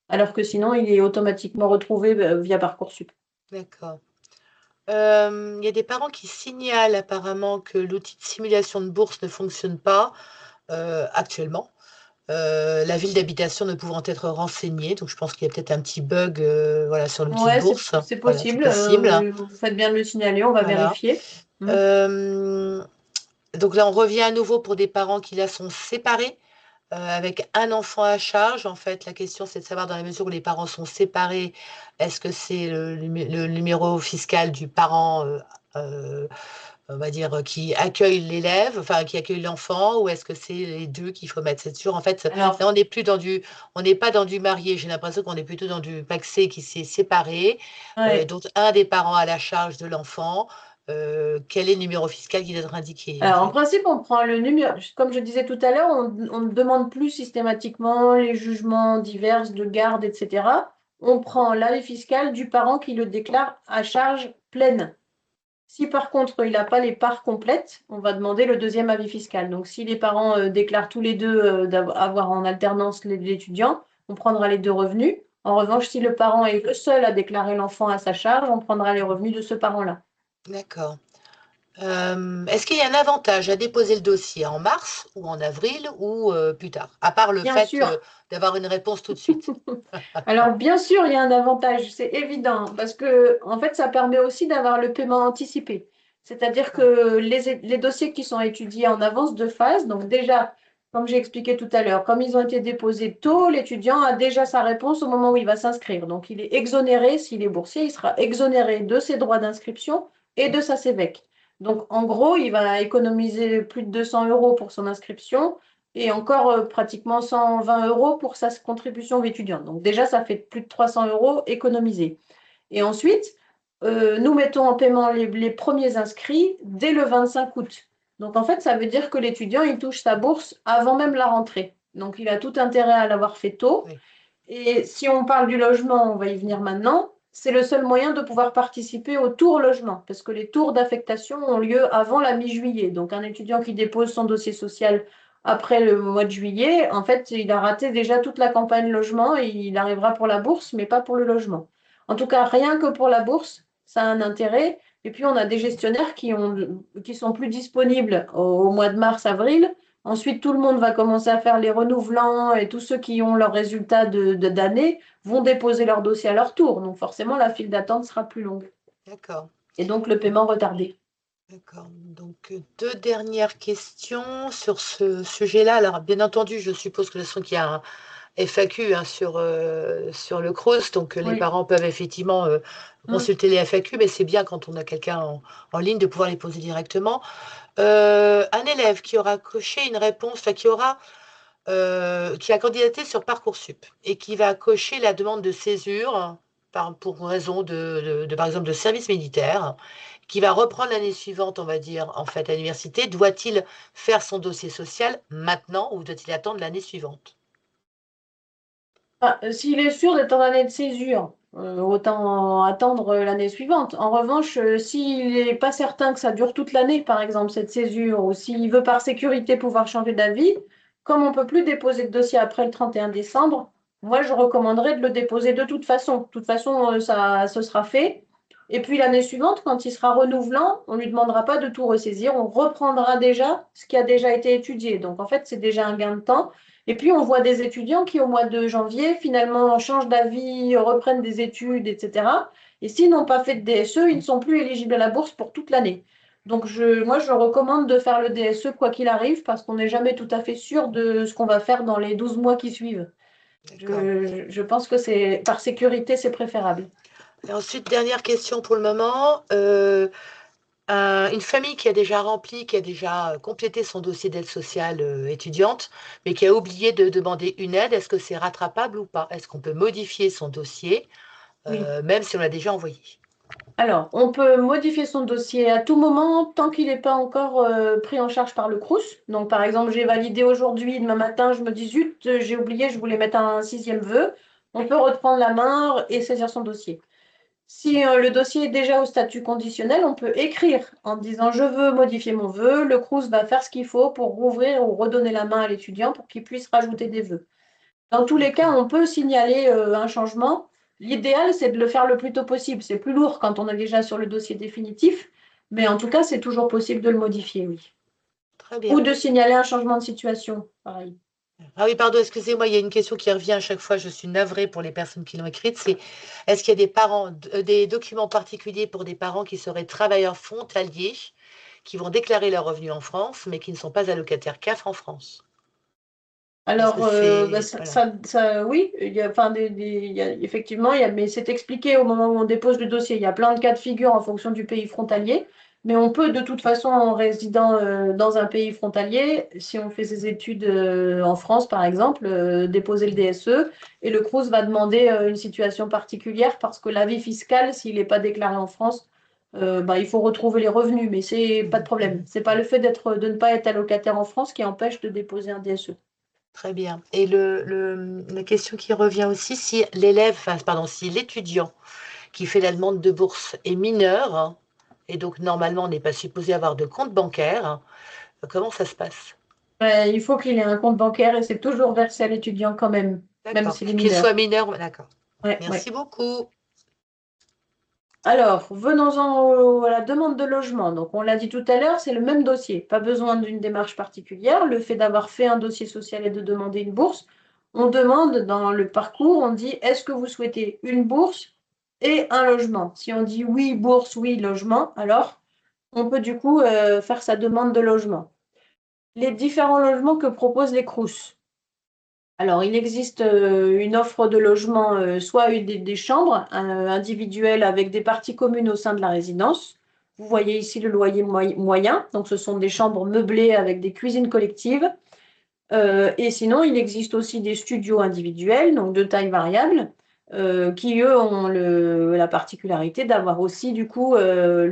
alors que sinon, il est automatiquement retrouvé via Parcoursup. D'accord. Il y a des parents qui signalent apparemment que l'outil de simulation de bourse ne fonctionne pas actuellement. La ville d'habitation ne pouvant être renseignée, donc je pense qu'il y a peut-être un petit bug voilà, sur l'outil de Ouais, bourse. c'est Voilà, c'est possible. possible. Vous faites bien de le signaler, on va Voilà. vérifier. Hmm. Euh, donc là, on revient à nouveau pour des parents qui là sont séparés. Avec un enfant à charge, en fait, la question c'est de savoir dans la mesure où les parents sont séparés, est-ce que c'est le numéro fiscal du parent, on va dire, qui accueille l'élève, enfin qui accueille l'enfant, ou est-ce que c'est les deux qu'il faut mettre? C'est sûr, en fait, là Alors, on n'est pas dans du marié, j'ai l'impression qu'on est plutôt dans du pacsé qui s'est séparé, ouais. donc un des parents à la charge de l'enfant. Quel est le numéro fiscal qui doit être indiqué, en Alors, en fait? principe, on prend le numéro. Comme je disais tout à l'heure, on ne demande plus systématiquement les jugements divers de garde, etc. On prend l'avis fiscal du parent qui le déclare à charge pleine. Si par contre il n'a pas les parts complètes, on va demander le deuxième avis fiscal. Donc si les parents déclarent tous les deux d'avoir en alternance l'étudiant, on prendra les deux revenus. En revanche, si le parent est le seul à déclarer l'enfant à sa charge, on prendra les revenus de ce parent-là. D'accord. Est-ce qu'il y a un avantage à déposer le dossier en mars ou en avril ou plus tard, à part le Bien fait sûr. d'avoir une réponse tout de suite? Alors bien sûr, il y a un avantage, c'est évident, parce que en fait, ça permet aussi d'avoir le paiement anticipé. C'est-à-dire D'accord. que les dossiers qui sont étudiés en avance de phase, donc déjà, comme j'ai expliqué tout à l'heure, comme ils ont été déposés tôt, l'étudiant a déjà sa réponse au moment où il va s'inscrire. Donc il est exonéré, s'il est boursier, il sera exonéré de ses droits d'inscription et de sa CEVEC. Donc en gros, il va économiser plus de 200 euros pour son inscription et encore pratiquement 120 euros pour sa contribution étudiante. Donc déjà, ça fait plus de 300 euros économisés. Et ensuite, nous mettons en paiement les premiers inscrits dès le 25 août. Donc en fait, ça veut dire que l'étudiant, il touche sa bourse avant même la rentrée. Donc il a tout intérêt à l'avoir fait tôt. Oui, Et si on parle du logement, on va y venir maintenant, c'est le seul moyen de pouvoir participer au tour logement, parce que les tours d'affectation ont lieu avant la mi-juillet. Donc un étudiant qui dépose son dossier social après le mois de juillet, en fait, il a raté déjà toute la campagne logement et il arrivera pour la bourse, mais pas pour le logement. En tout cas, rien que pour la bourse, ça a un intérêt. Et puis, on a des gestionnaires qui sont plus disponibles au mois de mars, avril. Ensuite, tout le monde va commencer à faire les renouvelants et tous ceux qui ont leurs résultats d'année vont déposer leur dossier à leur tour. Donc, forcément, la file d'attente sera plus longue. d'accord, Et donc, le paiement retardé. d'accord. Donc, deux dernières questions sur ce sujet-là. Alors, bien entendu, je suppose que de toute façon, qu'il y a un FAQ hein, sur le CROSS, donc les Oui. parents peuvent effectivement Mm. consulter les FAQ, mais c'est bien quand on a quelqu'un en ligne de pouvoir les poser directement. Un élève qui aura coché une réponse, enfin qui a candidaté sur Parcoursup et qui va cocher la demande de césure pour raison par exemple, de service militaire, qui va reprendre l'année suivante, on va dire, en fait, à l'université, doit-il faire son dossier social maintenant ou doit-il attendre l'année suivante? S'il est sûr d'être en année de césure, autant attendre l'année suivante. En revanche, s'il n'est pas certain que ça dure toute l'année, par exemple, cette césure, ou s'il veut par sécurité pouvoir changer d'avis, comme on ne peut plus déposer de dossier après le 31 décembre, moi, je recommanderais de le déposer de toute façon. De toute façon, ça, ce sera fait. Et puis l'année suivante, quand il sera renouvelant, on ne lui demandera pas de tout ressaisir, on reprendra déjà ce qui a déjà été étudié. Donc en fait, c'est déjà un gain de temps. Et puis on voit des étudiants qui, au mois de janvier, finalement changent d'avis, reprennent des études, etc. Et s'ils n'ont pas fait de DSE, ils ne sont plus éligibles à la bourse pour toute l'année. Donc moi, je recommande de faire le DSE quoi qu'il arrive, parce qu'on n'est jamais tout à fait sûr de ce qu'on va faire dans les 12 mois qui suivent. Je pense que c'est par sécurité, c'est préférable. Et ensuite, dernière question pour le moment. Une famille qui a déjà rempli, qui a déjà complété son dossier d'aide sociale étudiante, mais qui a oublié de demander une aide, est-ce que c'est rattrapable ou pas? Est-ce qu'on peut modifier son dossier, Oui. même si on l'a déjà envoyé? Alors, on peut modifier son dossier à tout moment tant qu'il n'est pas encore pris en charge par le Crous. Donc, par exemple, j'ai validé aujourd'hui, demain matin, je me dis, zut, j'ai oublié, je voulais mettre un sixième vœu. On peut reprendre la main et saisir son dossier. Si le dossier est déjà au statut conditionnel, on peut écrire en disant, je veux modifier mon vœu. Le Crous va faire ce qu'il faut pour rouvrir ou redonner la main à l'étudiant pour qu'il puisse rajouter des vœux. Dans tous les cas, on peut signaler un changement. L'idéal, c'est de le faire le plus tôt possible. C'est plus lourd quand on est déjà sur le dossier définitif, mais en tout cas, c'est toujours possible de le modifier, oui. Très Ou bien. de signaler un changement de situation, pareil. Ah oui, pardon, excusez-moi, il y a une question qui revient à chaque fois, je suis navrée pour les personnes qui l'ont écrite, c'est est-ce qu'il y a des parents, des documents particuliers pour des parents qui seraient travailleurs frontaliers, qui vont déclarer leurs revenus en France, mais qui ne sont pas allocataires CAF en France? Est-ce que Alors, c'est... Voilà. oui, il y a, enfin, effectivement, mais c'est expliqué au moment où on dépose le dossier. Il y a plein de cas de figure en fonction du pays frontalier, mais on peut de toute façon, en résidant dans un pays frontalier, si on fait ses études en France, par exemple, déposer le DSE, et le Crous va demander une situation particulière parce que l'avis fiscal, s'il n'est pas déclaré en France, il faut retrouver les revenus, mais c'est pas de problème. C'est pas le fait de ne pas être allocataire en France qui empêche de déposer un DSE. Très bien. Et la question qui revient aussi, si l'élève, enfin, pardon, si l'étudiant qui fait la demande de bourse est mineur, hein, et donc normalement on n'est pas supposé avoir de compte bancaire, hein, comment ça se passe? Il faut qu'il ait un compte bancaire et c'est toujours versé à l'étudiant quand même D'accord. s'il est Qu'il soit mineur. mineur, d'accord. Ouais, ouais. Merci beaucoup. Alors, venons-en à la demande de logement. Donc, on l'a dit tout à l'heure, c'est le même dossier. Pas besoin d'une démarche particulière. Le fait d'avoir fait un dossier social et de demander une bourse, on demande dans le parcours, on dit, est-ce que vous souhaitez une bourse et un logement? Si on dit oui, bourse, oui, logement, alors on peut du coup faire sa demande de logement. Les différents logements que proposent les Crous. Alors, il existe une offre de logement, soit des chambres individuelles avec des parties communes au sein de la résidence. Vous voyez ici le loyer moyen. Donc, ce sont des chambres meublées avec des cuisines collectives. Et sinon, il existe aussi des studios individuels, donc de taille variable, qui, eux, ont la particularité d'avoir aussi, du coup, la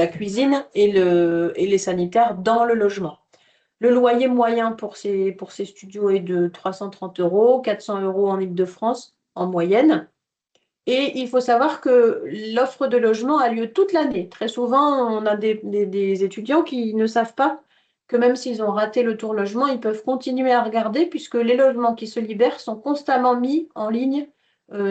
cuisine et les sanitaires dans le logement. Le loyer moyen pour ces studios est de 330 euros, 400 euros en Île-de-France en moyenne. Et il faut savoir que l'offre de logement a lieu toute l'année. Très souvent, on a des étudiants qui ne savent pas que même s'ils ont raté le tour logement, ils peuvent continuer à regarder puisque les logements qui se libèrent sont constamment mis en ligne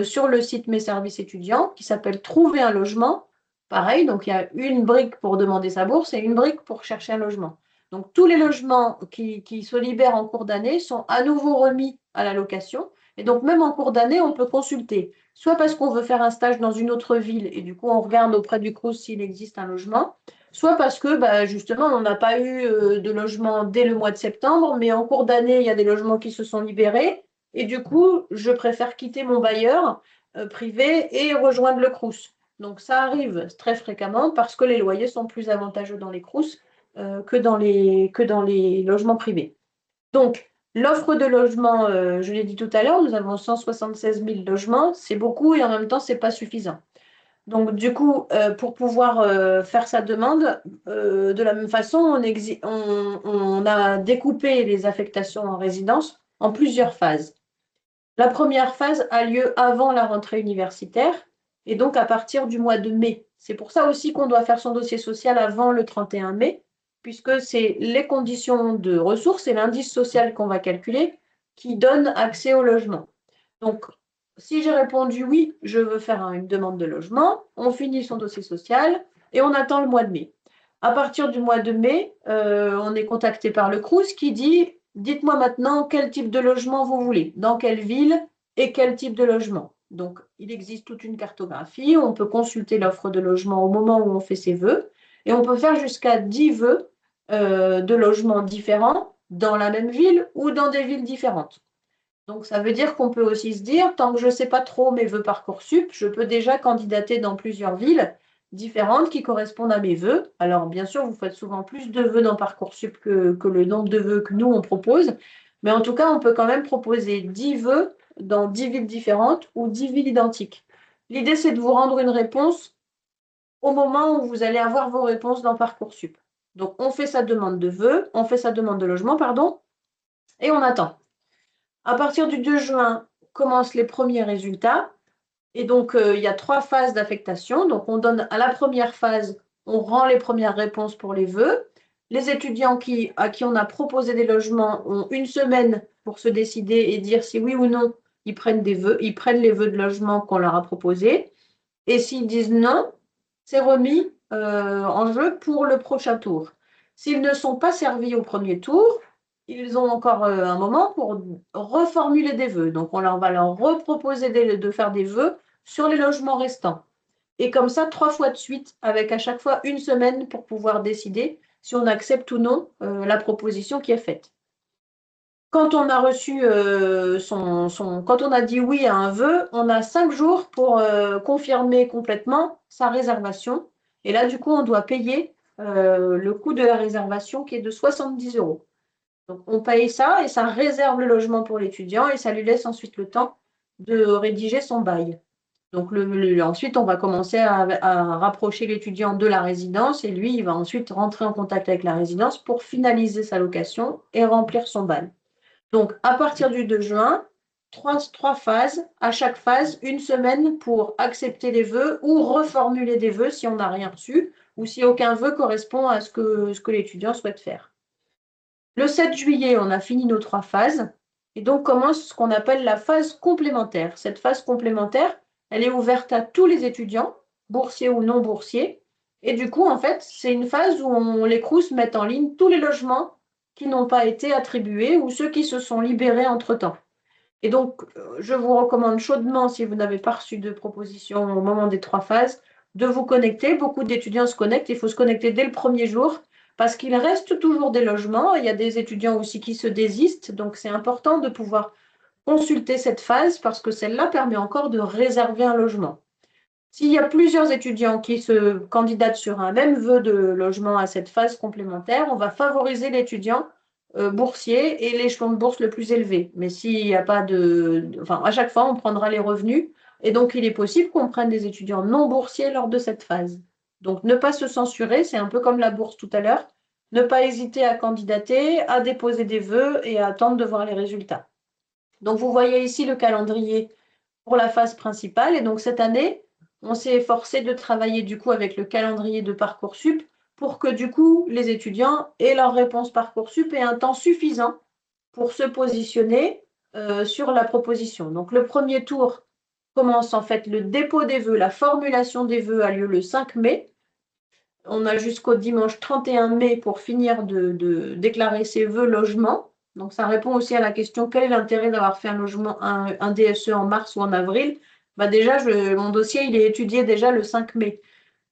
sur le site Mes services étudiants qui s'appelle Trouver un logement. Pareil, donc il y a une brique pour demander sa bourse et une brique pour chercher un logement. Donc tous les logements qui se libèrent en cours d'année sont à nouveau remis à la location. Et donc même en cours d'année, on peut consulter soit parce qu'on veut faire un stage dans une autre ville et du coup on regarde auprès du Crous s'il existe un logement, soit parce que justement on n'a pas eu de logement dès le mois de septembre, mais en cours d'année il y a des logements qui se sont libérés et du coup je préfère quitter mon bailleur privé et rejoindre le Crous. Donc ça arrive très fréquemment parce que les loyers sont plus avantageux dans les Crous que dans les logements privés. Donc, l'offre de logement, je l'ai dit tout à l'heure, nous avons 176 000 logements. C'est beaucoup et en même temps, ce n'est pas suffisant. Donc, du coup, pour pouvoir faire sa demande, de la même façon, on a découpé les affectations en résidence en plusieurs phases. La première phase a lieu avant la rentrée universitaire et donc à partir du mois de mai. C'est pour ça aussi qu'on doit faire son dossier social avant le 31 mai, puisque c'est les conditions de ressources et l'indice social qu'on va calculer qui donnent accès au logement. Donc, si j'ai répondu oui, je veux faire une demande de logement, on finit son dossier social et on attend le mois de mai. À partir du mois de mai, on est contacté par le Crous qui dit dites-moi maintenant quel type de logement vous voulez, dans quelle ville et quel type de logement. Donc, il existe toute une cartographie. On peut consulter l'offre de logement au moment où on fait ses vœux et on peut faire jusqu'à 10 vœux de logements différents dans la même ville ou dans des villes différentes. Donc, ça veut dire qu'on peut aussi se dire, tant que je ne sais pas trop mes vœux Parcoursup, je peux déjà candidater dans plusieurs villes différentes qui correspondent à mes vœux. Alors, bien sûr, vous faites souvent plus de vœux dans Parcoursup que le nombre de vœux que nous, on propose. Mais en tout cas, on peut quand même proposer 10 vœux dans 10 villes différentes ou 10 villes identiques. L'idée, c'est de vous rendre une réponse au moment où vous allez avoir vos réponses dans Parcoursup. Donc, on fait sa demande de vœux, on fait sa demande de logement, pardon, et on attend. À partir du 2 juin, commencent les premiers résultats. Et donc, il y a 3 phases d'affectation. Donc, on donne à la première phase, on rend les premières réponses pour les vœux. Les étudiants à qui on a proposé des logements ont une semaine pour se décider et dire si oui ou non ils prennent les vœux de logement qu'on leur a proposés. Et s'ils disent non, c'est remis en jeu pour le prochain tour. S'ils ne sont pas servis au premier tour, ils ont encore un moment pour reformuler des vœux. Donc, on va leur reproposer de faire des vœux sur les logements restants. Et comme ça, 3 fois de suite, avec à chaque fois une semaine pour pouvoir décider si on accepte ou non la proposition qui est faite. Quand on a reçu quand on a dit oui à un vœu, on a 5 jours pour confirmer complètement sa réservation. Et là, du coup, on doit payer le coût de la réservation qui est de 70 €. Donc, on paye ça et ça réserve le logement pour l'étudiant et ça lui laisse ensuite le temps de rédiger son bail. Donc, ensuite, on va commencer à rapprocher l'étudiant de la résidence et lui, il va ensuite rentrer en contact avec la résidence pour finaliser sa location et remplir son bail. Donc, à partir du 2 juin, 3 phases, à chaque phase, une semaine pour accepter les vœux ou reformuler des vœux si on n'a rien reçu ou si aucun vœu correspond à ce que l'étudiant souhaite faire. Le 7 juillet, on a fini nos 3 phases et donc commence ce qu'on appelle la phase complémentaire. Cette phase complémentaire, elle est ouverte à tous les étudiants, boursiers ou non boursiers. Et du coup, en fait, c'est une phase où les Crous mettent en ligne tous les logements qui n'ont pas été attribués ou ceux qui se sont libérés entre-temps. Et donc, je vous recommande chaudement, si vous n'avez pas reçu de proposition au moment des 3 phases, de vous connecter. Beaucoup d'étudiants se connectent. Il faut se connecter dès le premier jour parce qu'il reste toujours des logements. Il y a des étudiants aussi qui se désistent. Donc, c'est important de pouvoir consulter cette phase parce que celle-là permet encore de réserver un logement. S'il y a plusieurs étudiants qui se candidatent sur un même vœu de logement à cette phase complémentaire, on va favoriser l'étudiant boursier et l'échelon de bourse le plus élevé. Mais s'il n'y a pas enfin, à chaque fois, on prendra les revenus. Et donc, il est possible qu'on prenne des étudiants non boursiers lors de cette phase. Donc, ne pas se censurer, c'est un peu comme la bourse tout à l'heure. Ne pas hésiter à candidater, à déposer des vœux et à attendre de voir les résultats. Donc, vous voyez ici le calendrier pour la phase principale. Et donc, cette année, on s'est efforcé de travailler du coup avec le calendrier de Parcoursup pour que du coup, les étudiants aient leur réponse Parcoursup et un temps suffisant pour se positionner sur la proposition. Donc, le premier tour commence en fait le dépôt des vœux, la formulation des vœux a lieu le 5 mai. On a jusqu'au dimanche 31 mai pour finir de déclarer ses vœux logement. Donc, ça répond aussi à la question quel est l'intérêt d'avoir fait un logement, un DSE en mars ou en avril. Bah déjà, mon dossier, il est étudié déjà le 5 mai.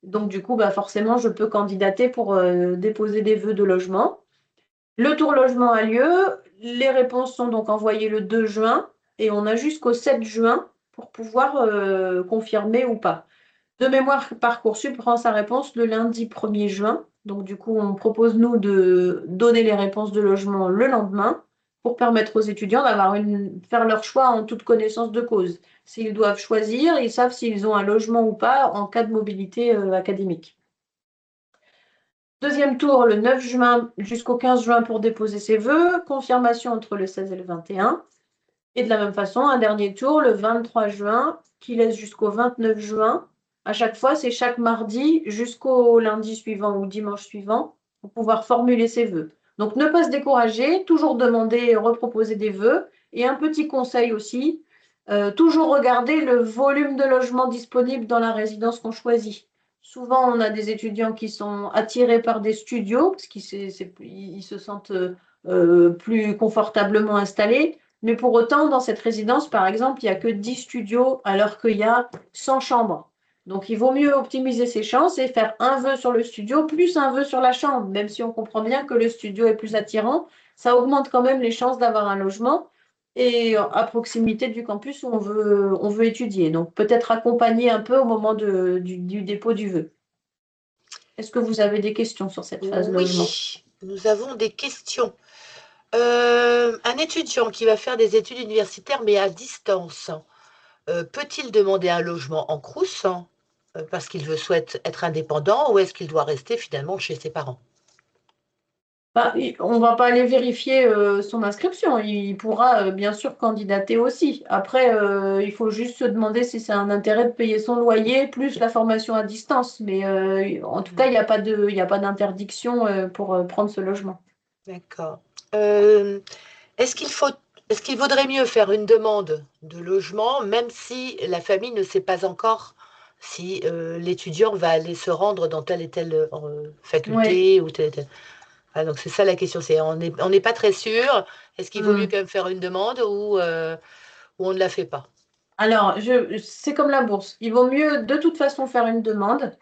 Donc, du coup, bah forcément, je peux candidater pour déposer des vœux de logement. Le tour logement a lieu. Les réponses sont donc envoyées le 2 juin et on a jusqu'au 7 juin pour pouvoir confirmer ou pas. De mémoire, Parcoursup prend sa réponse le lundi 1er juin. Donc, du coup, on propose, nous, de donner les réponses de logement le lendemain pour permettre aux étudiants faire leur choix en toute connaissance de cause. S'ils doivent choisir, ils savent s'ils ont un logement ou pas en cas de mobilité académique. Deuxième tour, le 9 juin jusqu'au 15 juin pour déposer ses vœux. Confirmation entre le 16 et le 21. Et de la même façon, un dernier tour le 23 juin, qui laisse jusqu'au 29 juin. À chaque fois, c'est chaque mardi jusqu'au lundi suivant ou dimanche suivant pour pouvoir formuler ses vœux. Donc, ne pas se décourager, toujours demander et reproposer des vœux. Et un petit conseil aussi, toujours regarder le volume de logements disponibles dans la résidence qu'on choisit. Souvent, on a des étudiants qui sont attirés par des studios parce qu'ils se sentent plus confortablement installés. Mais pour autant, dans cette résidence, par exemple, il n'y a que 10 studios alors qu'il y a 100 chambres. Donc, il vaut mieux optimiser ses chances et faire un vœu sur le studio plus un vœu sur la chambre. Même si on comprend bien que le studio est plus attirant, ça augmente quand même les chances d'avoir un logement et à proximité du campus où on veut étudier. Donc, peut-être accompagner un peu au moment du dépôt du vœu. Est-ce que vous avez des questions sur cette phase logement? Oui, nous avons des questions. Un étudiant qui va faire des études universitaires mais à distance, peut-il demander un logement en Crous parce qu'il souhaite être indépendant ou est-ce qu'il doit rester finalement chez ses parents? Bah, on ne va pas aller vérifier son inscription. Il pourra bien sûr candidater aussi. Après, il faut juste se demander si c'est un intérêt de payer son loyer plus la formation à distance. Mais en tout cas, il n'y a pas d'interdiction pour prendre ce logement. D'accord. Est-ce est-ce qu'il vaudrait mieux faire une demande de logement, même si la famille ne sait pas encore si l'étudiant va aller se rendre dans telle et telle Oui. faculté ou telle et telle. Ah, donc c'est ça la question, c'est on n'est pas très sûr. Est-ce qu'il vaut mieux quand même faire une demande ou on ne la fait pas? Alors, c'est comme la bourse. Il vaut mieux de toute façon faire une demande.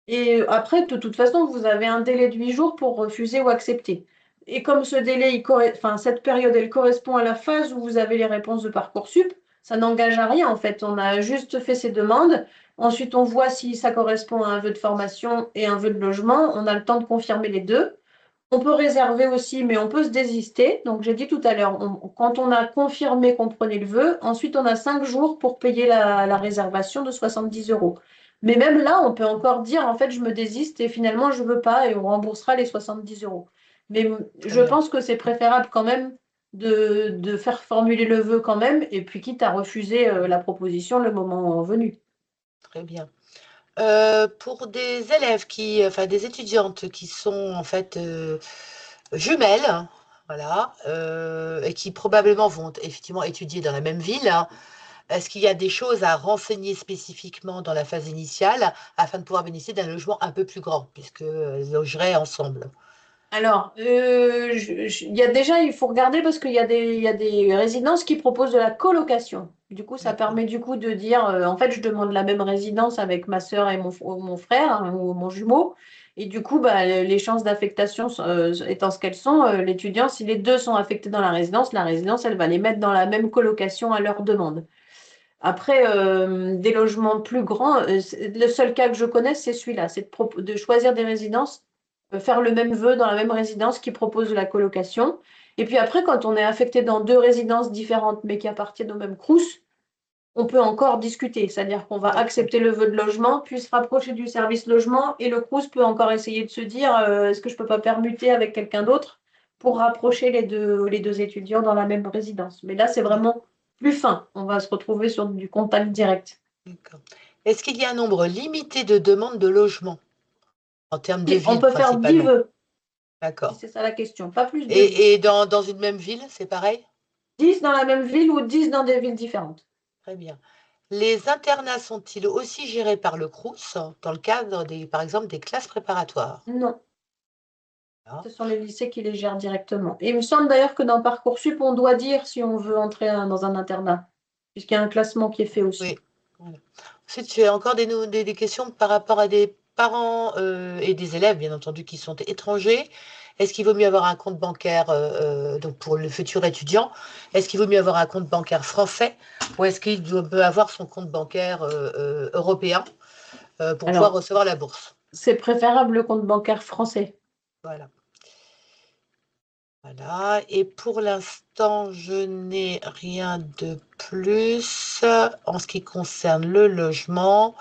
Et après, de toute façon, vous avez un délai de 8 jours pour refuser ou accepter. Et comme ce délai, enfin, cette période, elle correspond à la phase où vous avez les réponses de Parcoursup, ça n'engage à rien en fait. On a juste fait ces demandes. Ensuite, on voit si ça correspond à un vœu de formation et un vœu de logement. On a le temps de confirmer les deux. On peut réserver aussi, mais on peut se désister. Donc, j'ai dit tout à l'heure, quand on a confirmé qu'on prenait le vœu, ensuite on a 5 jours pour payer la réservation de 70 euros. Mais même là, on peut encore dire, en fait, je me désiste et finalement, je ne veux pas et on remboursera les 70 euros. Mais Très je bien, pense que c'est préférable quand même de faire formuler le vœu quand même, et puis quitte à refuser la proposition le moment venu. très bien. Pour des élèves enfin des étudiantes qui sont en fait jumelles, hein, voilà, et qui probablement vont effectivement étudier dans la même ville, hein, est-ce qu'il y a des choses à renseigner spécifiquement dans la phase initiale afin de pouvoir bénéficier d'un logement un peu plus grand, puisqu'elles logeraient ensemble? Alors, il y a déjà, il faut regarder parce il y a des résidences qui proposent de la colocation. Du coup, ça D'accord. permet du coup de dire, en fait, je demande la même résidence avec ma sœur et mon frère hein, ou mon jumeau. Et du coup, bah, les chances d'affectation étant ce qu'elles sont, l'étudiant, si les deux sont affectés dans la résidence, elle va les mettre dans la même colocation à leur demande. Après, des logements plus grands, le seul cas que je connais, c'est celui-là, c'est de choisir des résidences, faire le même vœu dans la même résidence qui propose de la colocation. Et puis après, quand on est affecté dans deux résidences différentes, mais qui appartiennent au même Crous, on peut encore discuter. C'est-à-dire qu'on va D'accord. accepter le vœu de logement, puis se rapprocher du service logement, et le Crous peut encore essayer de se dire, est-ce que je peux pas permuter avec quelqu'un d'autre pour rapprocher les deux étudiants dans la même résidence. Mais là, c'est vraiment plus fin. On va se retrouver sur du contact direct. D'accord. Est-ce qu'il y a un nombre limité de demandes de logement en termes de Et on villes peut faire 10 principalement? vœux, si D'accord. c'est ça la question, pas plus de 10. Et dans une même ville, c'est pareil? 10 dans la même ville ou 10 dans des villes différentes. Très bien. Les internats sont-ils aussi gérés par le Crous dans le cadre par exemple, des classes préparatoires? Non, Ah, ce sont les lycées qui les gèrent directement. Et il me semble d'ailleurs que dans Parcoursup, on doit dire si on veut entrer dans un internat, puisqu'il y a un classement qui est fait aussi. oui. Voilà. Ensuite, tu as encore des questions par rapport à des parents et des élèves, bien entendu, qui sont étrangers. Est-ce qu'il vaut mieux avoir un compte bancaire, donc pour le futur étudiant, est-ce qu'il vaut mieux avoir un compte bancaire français ou est-ce peut avoir son compte bancaire européen pour pouvoir Alors, recevoir la bourse? c'est préférable le compte bancaire français. Voilà. Voilà. Et pour l'instant, je n'ai rien de plus en ce qui concerne le logement.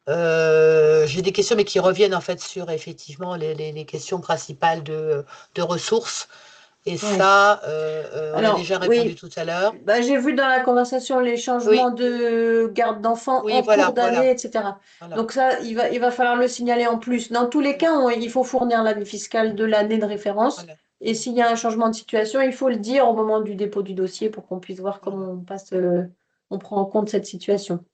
J'ai des questions, mais qui reviennent en fait sur effectivement les questions principales de ressources Et Oui. ça, on a Alors, déjà répondu oui, tout à l'heure. bah, j'ai vu dans la conversation les changements Oui, de garde d'enfants oui, en cours voilà, d'année, voilà, etc. voilà. Donc ça, il va falloir le signaler en plus. Dans tous les Mm, cas, il faut fournir l'avis fiscal de l'année de référence. voilà. Et Mm, s'il y a un changement de situation, il faut le dire au moment du dépôt du dossier pour qu'on puisse voir comment voilà. on passe, on prend en compte cette situation.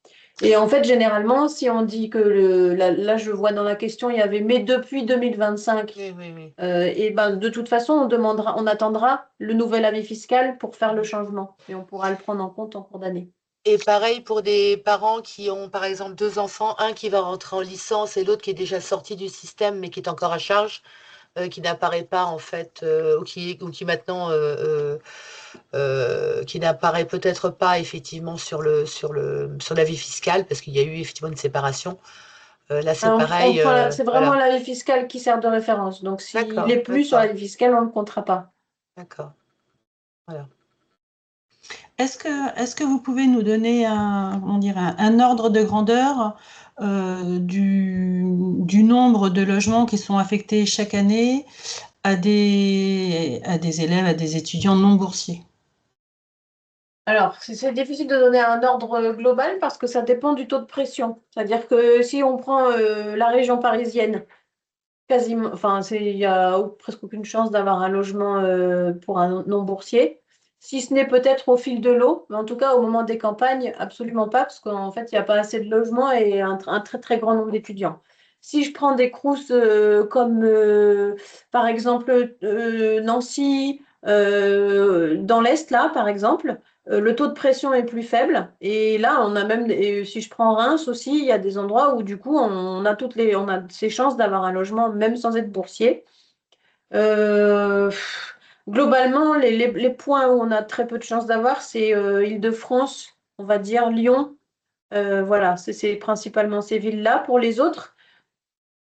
Et en fait, généralement, si on dit que là, je vois dans la question, il y avait mais depuis 2025. Oui, oui, oui. Et ben, de toute façon, on attendra le nouvel avis fiscal pour faire le Mhm. changement et on pourra le prendre en compte en cours d'année. Et pareil pour des parents qui ont, par exemple, deux enfants, un qui va rentrer en licence et l'autre qui est déjà sorti du système mais qui est encore à charge, qui n'apparaît pas en fait, ou qui maintenant, qui n'apparaît peut-être pas effectivement sur l'avis fiscal parce qu'il y a eu effectivement une séparation. Là, c'est Alors, pareil, c'est vraiment voilà. l'avis fiscal qui sert de référence. Donc, s'il D'accord, est plus sur d'accord, l'avis fiscal, on ne le comptera pas. d'accord. Voilà. Est-ce que vous pouvez nous donner comment dire, un ordre de grandeur du nombre de logements qui sont affectés chaque année à des élèves, à des étudiants non boursiers? Alors, c'est difficile de donner un ordre global parce que ça dépend du taux de pression. C'est-à-dire que si on prend la région parisienne, quasiment, enfin, il y a presque aucune chance d'avoir un logement pour un non-boursier, si ce n'est peut-être au fil de l'eau, mais en tout cas au moment des campagnes, absolument pas, parce qu'en fait, il n'y a pas assez de logements et un très très grand nombre d'étudiants. Si je prends des crous comme par exemple Nancy, dans l'Est, là, par exemple, le taux de pression est plus faible. Et là, on a même, et si je prends Reims aussi, il y a des endroits où du coup, on a ces chances d'avoir un logement même sans être boursier. Euh, Globalement, les points où on a très peu de chances d'avoir, c'est Île-de-France, on va dire Lyon. Voilà, c'est principalement ces villes-là. Pour les autres,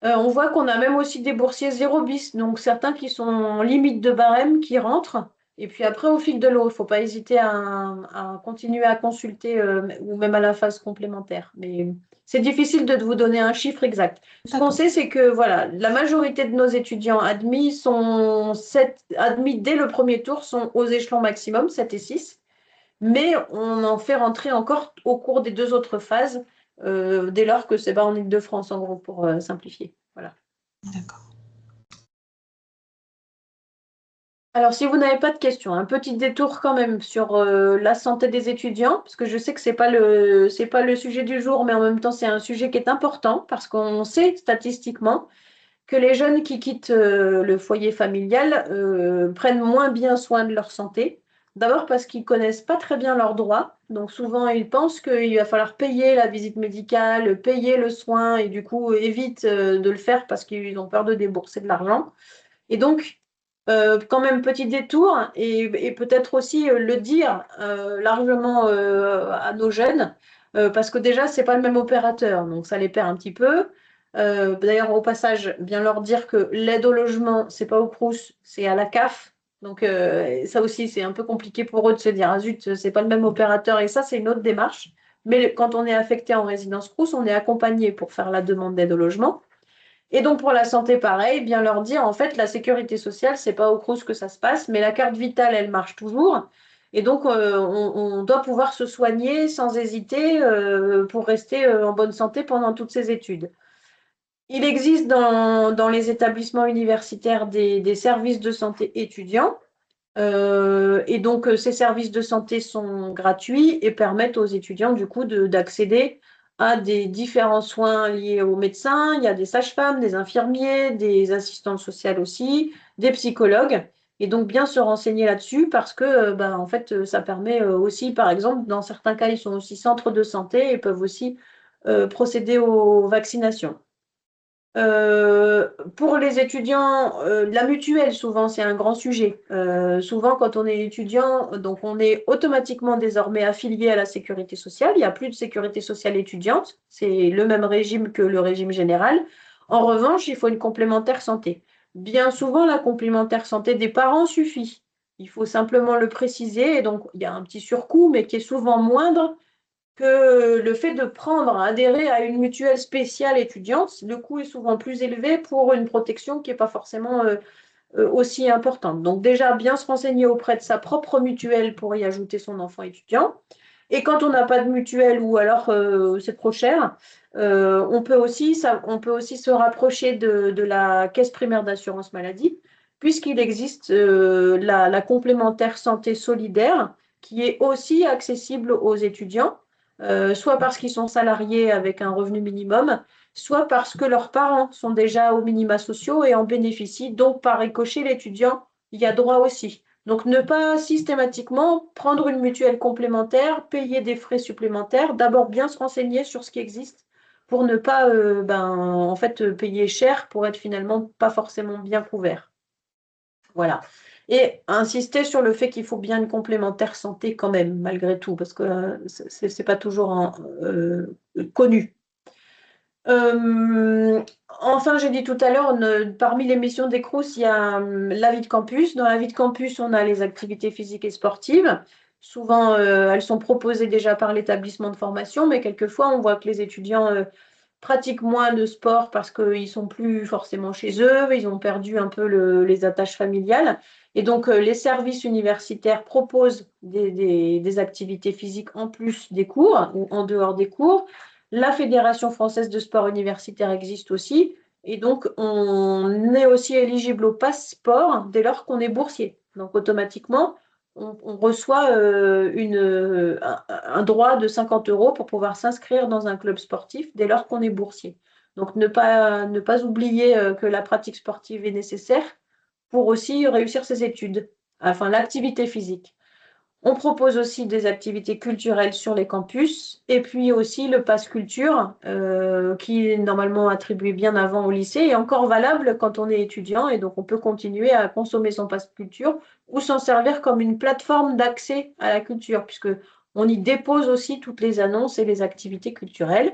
on voit qu'on a même aussi des boursiers 0 bis, donc certains qui sont en limite de barème, qui rentrent. Et puis après, au fil de l'eau, il ne faut pas hésiter à continuer à consulter ou même à la phase complémentaire. Mais c'est difficile de vous donner un chiffre exact. Ce qu'on D'accord. sait, c'est que voilà, la majorité de nos étudiants admis dès le premier tour sont aux échelons maximum, 7 et 6. Mais on en fait rentrer encore au cours des deux autres phases, dès lors que c'est pas en Île-de-France, en gros, pour simplifier. Voilà. D'accord. Alors, si vous n'avez pas de questions, un petit détour quand même sur la santé des étudiants, parce que je sais que c'est pas le sujet du jour, mais en même temps, c'est un sujet qui est important parce qu'on sait statistiquement que les jeunes qui quittent le foyer familial prennent moins bien soin de leur santé. D'abord parce qu'ils connaissent pas très bien leurs droits. Donc souvent, ils pensent qu'il va falloir payer la visite médicale, payer le soin, et du coup, évitent de le faire parce qu'ils ont peur de débourser de l'argent. Et donc, quand même, petit détour, et peut-être aussi le dire largement à nos jeunes, parce que déjà, c'est pas le même opérateur, donc ça les perd un petit peu. D'ailleurs, au passage, bien leur dire que l'aide au logement, c'est pas au Crous, c'est à la CAF. Donc, ça aussi, c'est un peu compliqué pour eux de se dire, ah zut, c'est pas le même opérateur, et ça, c'est une autre démarche. Mais quand on est affecté en résidence Crous, on est accompagné pour faire la demande d'aide au logement. Et donc pour la santé, pareil, bien leur dire, en fait, la sécurité sociale, c'est pas au Crous que ça se passe, mais la carte vitale, elle marche toujours. Et donc, on doit pouvoir se soigner sans hésiter pour rester en bonne santé pendant toutes ces études. Il existe dans les établissements universitaires des services de santé étudiants. Et donc, ces services de santé sont gratuits et permettent aux étudiants, du coup, d'accéder à des différents soins liés aux médecins. Il y a des sages-femmes, des infirmiers, des assistantes sociales aussi, des psychologues. Et donc, bien se renseigner là-dessus parce que, en fait, ça permet aussi, par exemple, dans certains cas, ils sont aussi centres de santé et peuvent aussi procéder aux vaccinations. Euh, pour les étudiants, la mutuelle, souvent, c'est un grand sujet. Souvent, quand on est étudiant, donc on est automatiquement désormais affilié à la sécurité sociale. Il n'y a plus de sécurité sociale étudiante. C'est le même régime que le régime général. En revanche, il faut une complémentaire santé. Bien souvent, la complémentaire santé des parents suffit. Il faut simplement le préciser. Et donc, il y a un petit surcoût, mais qui est souvent moindre que le fait de prendre, adhérer à une mutuelle spéciale étudiante, le coût est souvent plus élevé pour une protection qui n'est pas forcément aussi importante. Donc déjà, bien se renseigner auprès de sa propre mutuelle pour y ajouter son enfant étudiant. Et quand on n'a pas de mutuelle ou alors c'est trop cher, on peut aussi se rapprocher de la caisse primaire d'assurance maladie, puisqu'il existe la complémentaire santé solidaire qui est aussi accessible aux étudiants, soit parce qu'ils sont salariés avec un revenu minimum, soit parce que leurs parents sont déjà aux minima sociaux et en bénéficient. Donc, par ricochet, l'étudiant y a droit aussi. Donc, ne pas systématiquement prendre une mutuelle complémentaire, payer des frais supplémentaires, d'abord bien se renseigner sur ce qui existe pour ne pas en fait, payer cher pour être finalement pas forcément bien couvert. Voilà. Et insister sur le fait qu'il faut bien une complémentaire santé quand même, malgré tout, parce que c'est pas toujours connu. Enfin, j'ai dit tout à l'heure, parmi les missions des Crous, il y a la vie de campus. Dans la vie de campus, on a les activités physiques et sportives. Souvent, elles sont proposées déjà par l'établissement de formation, mais quelquefois, on voit que les étudiants pratiquent moins de sport parce qu'ils sont plus forcément chez eux, ils ont perdu un peu les attaches familiales. Et donc, les services universitaires proposent des activités physiques en plus des cours ou en dehors des cours. La Fédération française de sport universitaire existe aussi. Et donc, on est aussi éligible au passeport dès lors qu'on est boursier. Donc, automatiquement, on reçoit un droit de 50 € pour pouvoir s'inscrire dans un club sportif dès lors qu'on est boursier. Donc, ne pas oublier que la pratique sportive est nécessaire pour aussi réussir ses études, enfin l'activité physique. On propose aussi des activités culturelles sur les campus et puis aussi le pass culture qui est normalement attribué bien avant au lycée et encore valable quand on est étudiant et donc on peut continuer à consommer son pass culture ou s'en servir comme une plateforme d'accès à la culture puisque on y dépose aussi toutes les annonces et les activités culturelles.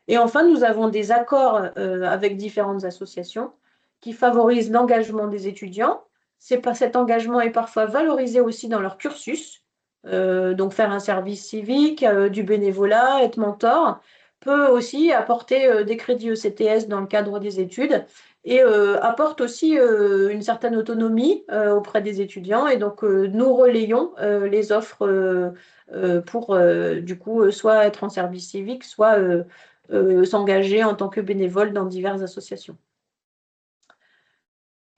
Et enfin, nous avons des accords avec différentes associations qui favorisent l'engagement des étudiants. Cet engagement est parfois valorisé aussi dans leur cursus. Donc, faire un service civique, du bénévolat, être mentor, peut aussi apporter des crédits ECTS dans le cadre des études et apporte aussi une certaine autonomie auprès des étudiants. Et donc, nous relayons les offres pour, du coup, soit être en service civique, soit s'engager en tant que bénévole dans diverses associations.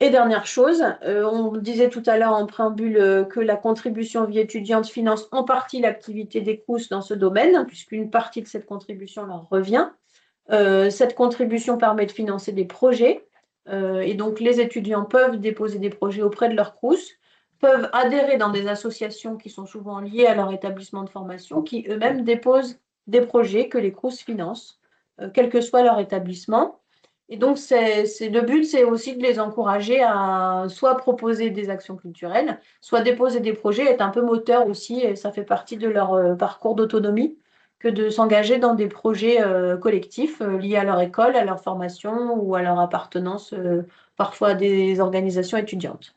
Et dernière chose, on disait tout à l'heure en préambule que la contribution vie étudiante finance en partie l'activité des Crous dans ce domaine, puisqu'une partie de cette contribution leur revient. Cette contribution permet de financer des projets, et donc les étudiants peuvent déposer des projets auprès de leur Crous, peuvent adhérer dans des associations qui sont souvent liées à leur établissement de formation, qui eux-mêmes déposent des projets que les Crous financent, quel que soit leur établissement. Et donc, le but, c'est aussi de les encourager à soit proposer des actions culturelles, soit déposer des projets, être un peu moteur aussi, et ça fait partie de leur parcours d'autonomie, que de s'engager dans des projets collectifs liés à leur école, à leur formation ou à leur appartenance, parfois à des organisations étudiantes.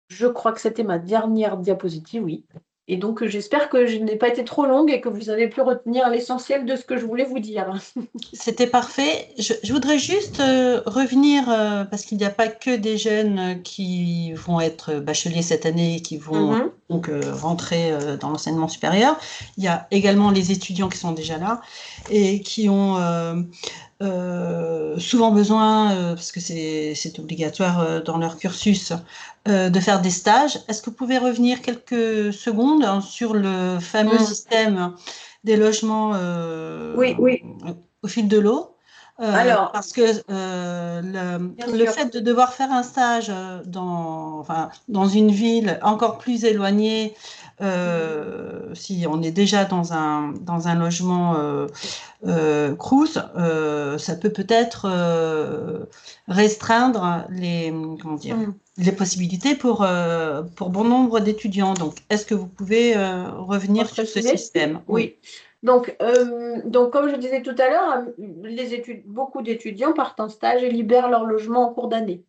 Je crois que c'était ma dernière diapositive, oui. Et donc, j'espère que je n'ai pas été trop longue et que vous avez pu retenir l'essentiel de ce que je voulais vous dire. C'était parfait. Je voudrais juste revenir, parce qu'il n'y a pas que des jeunes qui vont être bacheliers cette année et qui vont donc rentrer dans l'enseignement supérieur. Il y a également les étudiants qui sont déjà là et qui ont souvent besoin, parce que c'est obligatoire dans leur cursus, de faire des stages. Est-ce que vous pouvez revenir quelques secondes sur le fameux système des logements Oui. au fil de l'eau? Alors, parce que le fait de devoir faire un stage dans une ville encore plus éloignée, si on est déjà dans un logement Crous, ça peut peut-être restreindre les possibilités pour bon nombre d'étudiants. Donc, est-ce que vous pouvez revenir sur ce système? Oui. Donc, comme je disais tout à l'heure, beaucoup d'étudiants partent en stage et libèrent leur logement en cours d'année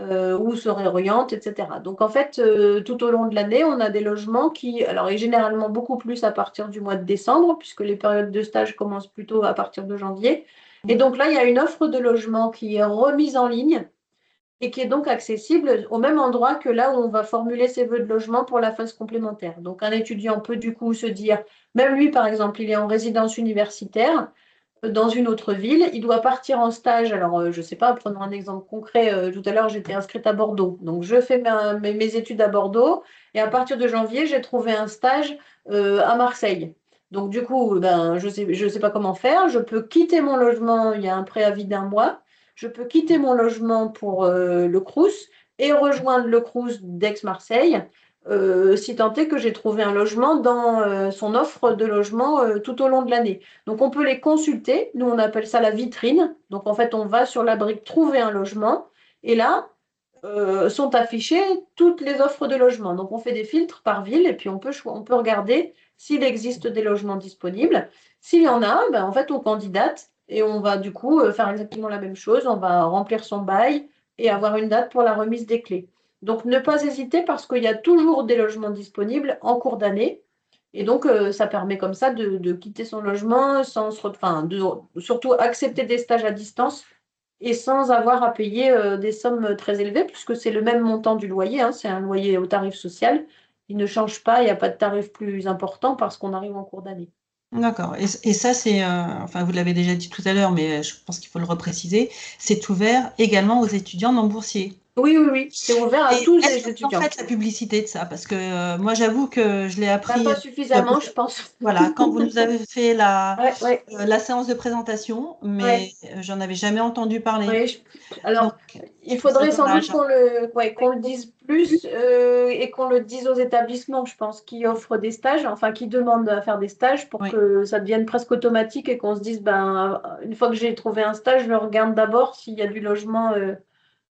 ou se réorientent, etc. Donc, en fait, tout au long de l'année, on a des logements et généralement beaucoup plus à partir du mois de décembre, puisque les périodes de stage commencent plutôt à partir de janvier. Et donc là, il y a une offre de logement qui est remise en ligne et qui est donc accessible au même endroit que là où on va formuler ses vœux de logement pour la phase complémentaire. Donc, un étudiant peut du coup se dire, même lui, par exemple, il est en résidence universitaire dans une autre ville, il doit partir en stage. Alors, je ne sais pas, prenons un exemple concret. Tout à l'heure, j'étais inscrite à Bordeaux. Donc, je fais mes études à Bordeaux et à partir de janvier, j'ai trouvé un stage à Marseille. Donc, du coup, ben, je sais pas comment faire. Je peux quitter mon logement, il y a un préavis d'1 mois. Je peux quitter mon logement pour le Crous et rejoindre le Crous d'Aix-Marseille, si tant est que j'ai trouvé un logement dans son offre de logement tout au long de l'année. Donc, on peut les consulter. Nous, on appelle ça la vitrine. Donc, en fait, on va sur la brique trouver un logement et là, sont affichées toutes les offres de logement. Donc, on fait des filtres par ville et puis on peut regarder s'il existe des logements disponibles. S'il y en a, ben, en fait, on candidate et on va du coup faire exactement la même chose. On va remplir son bail et avoir une date pour la remise des clés. Donc, ne pas hésiter parce qu'il y a toujours des logements disponibles en cours d'année. Et donc, ça permet comme ça de quitter son logement sans surtout accepter des stages à distance et sans avoir à payer des sommes très élevées, puisque c'est le même montant du loyer, hein, c'est un loyer au tarif social. Il ne change pas, il n'y a pas de tarif plus important parce qu'on arrive en cours d'année. D'accord. Et ça, c'est, enfin, vous l'avez déjà dit tout à l'heure, mais je pense qu'il faut le repréciser, c'est ouvert également aux étudiants non boursiers. Oui, oui, oui, c'est ouvert à Et tous est-ce les que vous en étudiants. faites la publicité de ça? Parce que moi, j'avoue que je l'ai Bah, appris. pas suffisamment, je pense. Voilà, quand vous nous avez fait Ouais, ouais, la séance de présentation, ouais. mais j'en avais jamais entendu parler. Oui, alors, Donc, il je trouve ça faudrait sans doute dommage. qu'on le dise plus et qu'on le dise aux établissements, je pense, qui offrent des stages, enfin qui demandent à faire des stages pour Oui, que ça devienne presque automatique et qu'on se dise, ben, une fois que j'ai trouvé un stage, je regarde d'abord s'il y a du logement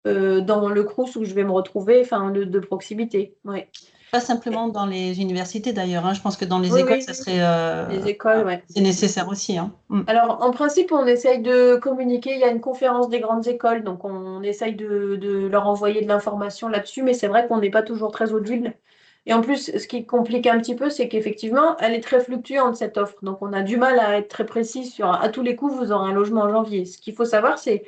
dans le Crous où je vais me retrouver, enfin, de proximité. Ouais. pas simplement dans les universités d'ailleurs, hein. Je pense que dans les Oui, écoles, oui, ça serait, les écoles, ouais. c'est nécessaire aussi, hein. Mm. Alors, en principe, on essaye de communiquer. Il y a une conférence des grandes écoles, donc on essaye de leur envoyer de l'information là-dessus, mais c'est vrai qu'on n'est pas toujours très audible. Et en plus, ce qui complique un petit peu, c'est qu'effectivement, elle est très fluctuante, cette offre. Donc, on a du mal à être très précis sur à tous les coups, vous aurez un logement en janvier. Ce qu'il faut savoir, c'est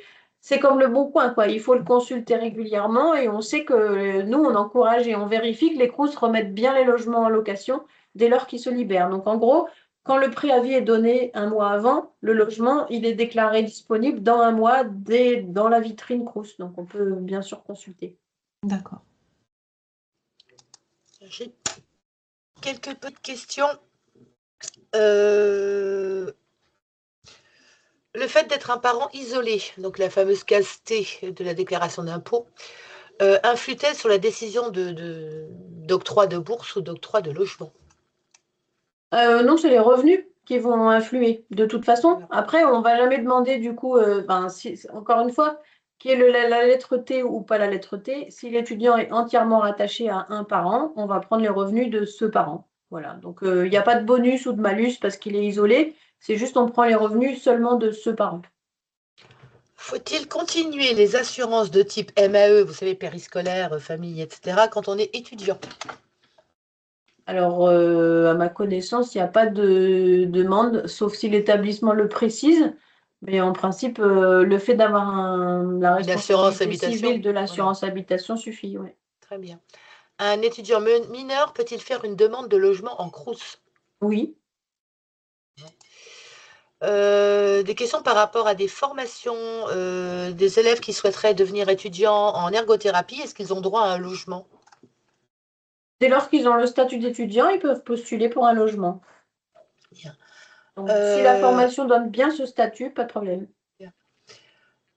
comme le Bon Coin, quoi. Il faut le consulter régulièrement et on sait que nous, on encourage et on vérifie que les Crous remettent bien les logements en location dès lors qu'ils se libèrent. Donc, en gros, quand le préavis est donné 1 mois avant, le logement, il est déclaré disponible dans 1 mois dans la vitrine Crous. Donc, on peut bien sûr consulter. D'accord. J'ai quelques petites questions. Le fait d'être un parent isolé, donc la fameuse case T de la déclaration d'impôt, influe-t-elle sur la décision d'octroi de bourse ou d'octroi de logement? Non, c'est les revenus qui vont influer. De toute façon, après, on ne va jamais demander du coup, encore une fois, qui est la lettre T ou pas la lettre T. Si l'étudiant est entièrement rattaché à un parent, on va prendre les revenus de ce parent. Voilà. Donc, il n'y a pas de bonus ou de malus parce qu'il est isolé. C'est juste on prend les revenus seulement de ce parent. Faut-il continuer les assurances de type MAE, vous savez, périscolaire, famille, etc., quand on est étudiant? Alors, à ma connaissance, il n'y a pas de demande, sauf si l'établissement le précise. Mais en principe, le fait d'avoir la Une assurance responsabilité habitation? civile de Voilà, l'assurance habitation suffit, ouais. très bien. Un étudiant mineur peut-il faire une demande de logement en Crous? Oui. Des questions par rapport à des formations, des élèves qui souhaiteraient devenir étudiants en ergothérapie, est-ce qu'ils ont droit à un logement? Dès lors qu'ils ont le statut d'étudiant, ils peuvent postuler pour un logement. Bien. Donc, si la formation donne bien ce statut, pas de problème.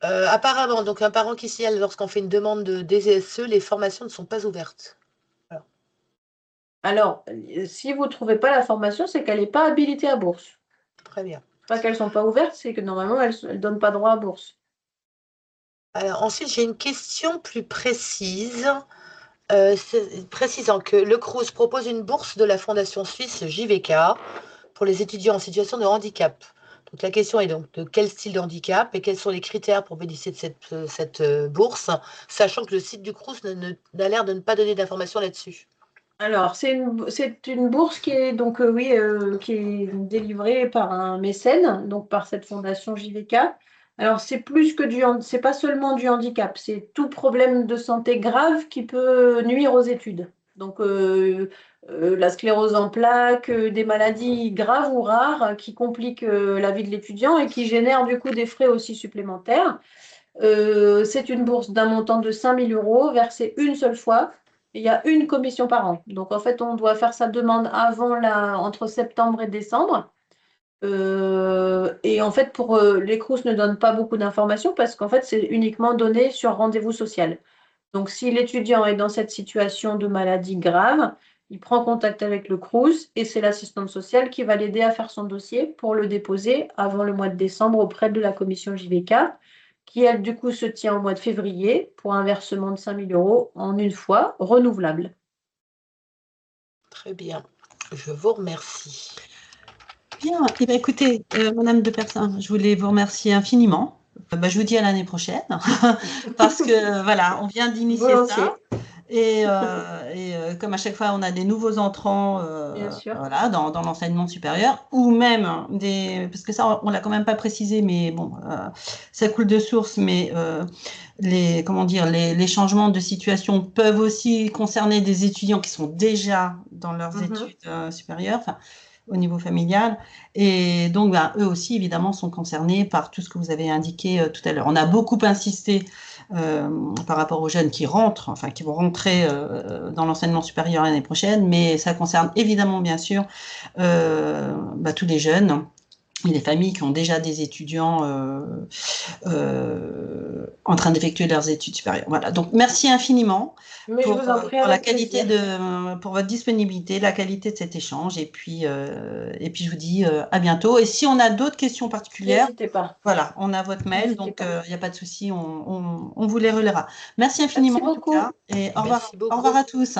Apparemment, donc un parent qui signale lorsqu'on fait une demande de DSE, les formations ne sont pas ouvertes. Alors, si vous ne trouvez pas la formation, c'est qu'elle n'est pas habilitée à bourse. Très bien. Pas qu'elles ne sont pas ouvertes, c'est que normalement, elles ne donnent pas droit à bourse. Alors ensuite, j'ai une question plus précise, précisant que le Crous propose une bourse de la fondation suisse JVK pour les étudiants en situation de handicap. Donc la question est donc de quel style de handicap et quels sont les critères pour bénéficier de cette bourse, sachant que le site du Crous n'a l'air de ne pas donner d'informations là-dessus. Alors, c'est une bourse qui est donc, oui, qui est délivrée par un mécène, donc par cette fondation JVK. Alors, c'est plus que c'est pas seulement du handicap, c'est tout problème de santé grave qui peut nuire aux études. Donc, la sclérose en plaques, des maladies graves ou rares qui compliquent la vie de l'étudiant et qui génèrent du coup des frais aussi supplémentaires. C'est une bourse d'un montant de 5 000 € versée une seule fois. Il y a une commission par an. Donc, en fait, on doit faire sa demande entre septembre et décembre. Et en fait, les CROUS ne donnent pas beaucoup d'informations parce qu'en fait, c'est uniquement donné sur rendez-vous social. Donc, si l'étudiant est dans cette situation de maladie grave, il prend contact avec le CROUS et c'est l'assistante sociale qui va l'aider à faire son dossier pour le déposer avant le mois de décembre auprès de la commission JVK, qui, elle, du coup, se tient au mois de février pour un versement de 5 000 € en une fois, renouvelable. Très bien. Je vous remercie. Bien. Eh bien, écoutez, Madame de Persin, je voulais vous remercier infiniment. Je vous dis à l'année prochaine, parce que voilà, on vient d'initier ça. Et comme à chaque fois, on a des nouveaux entrants voilà, dans l'enseignement supérieur, ou même parce que ça, on ne l'a quand même pas précisé, mais bon, ça coule de source, mais les changements de situation peuvent aussi concerner des étudiants qui sont déjà dans leurs études supérieures, au niveau familial. Et donc, eux aussi, évidemment, sont concernés par tout ce que vous avez indiqué tout à l'heure. On a beaucoup insisté par rapport aux jeunes qui rentrent, enfin, qui vont rentrer dans l'enseignement supérieur l'année prochaine, mais ça concerne évidemment, bien sûr, tous les jeunes et les familles qui ont déjà des étudiants en train d'effectuer leurs études supérieures. Voilà. Donc, merci infiniment pour la qualité pour votre disponibilité, la qualité de cet échange. Et puis je vous dis à bientôt. Et si on a d'autres questions particulières, n'hésitez pas. Voilà, on a votre mail, donc il n'y a pas de souci, on vous les relaiera. Merci infiniment. Merci beaucoup. En tout cas, et au revoir à tous.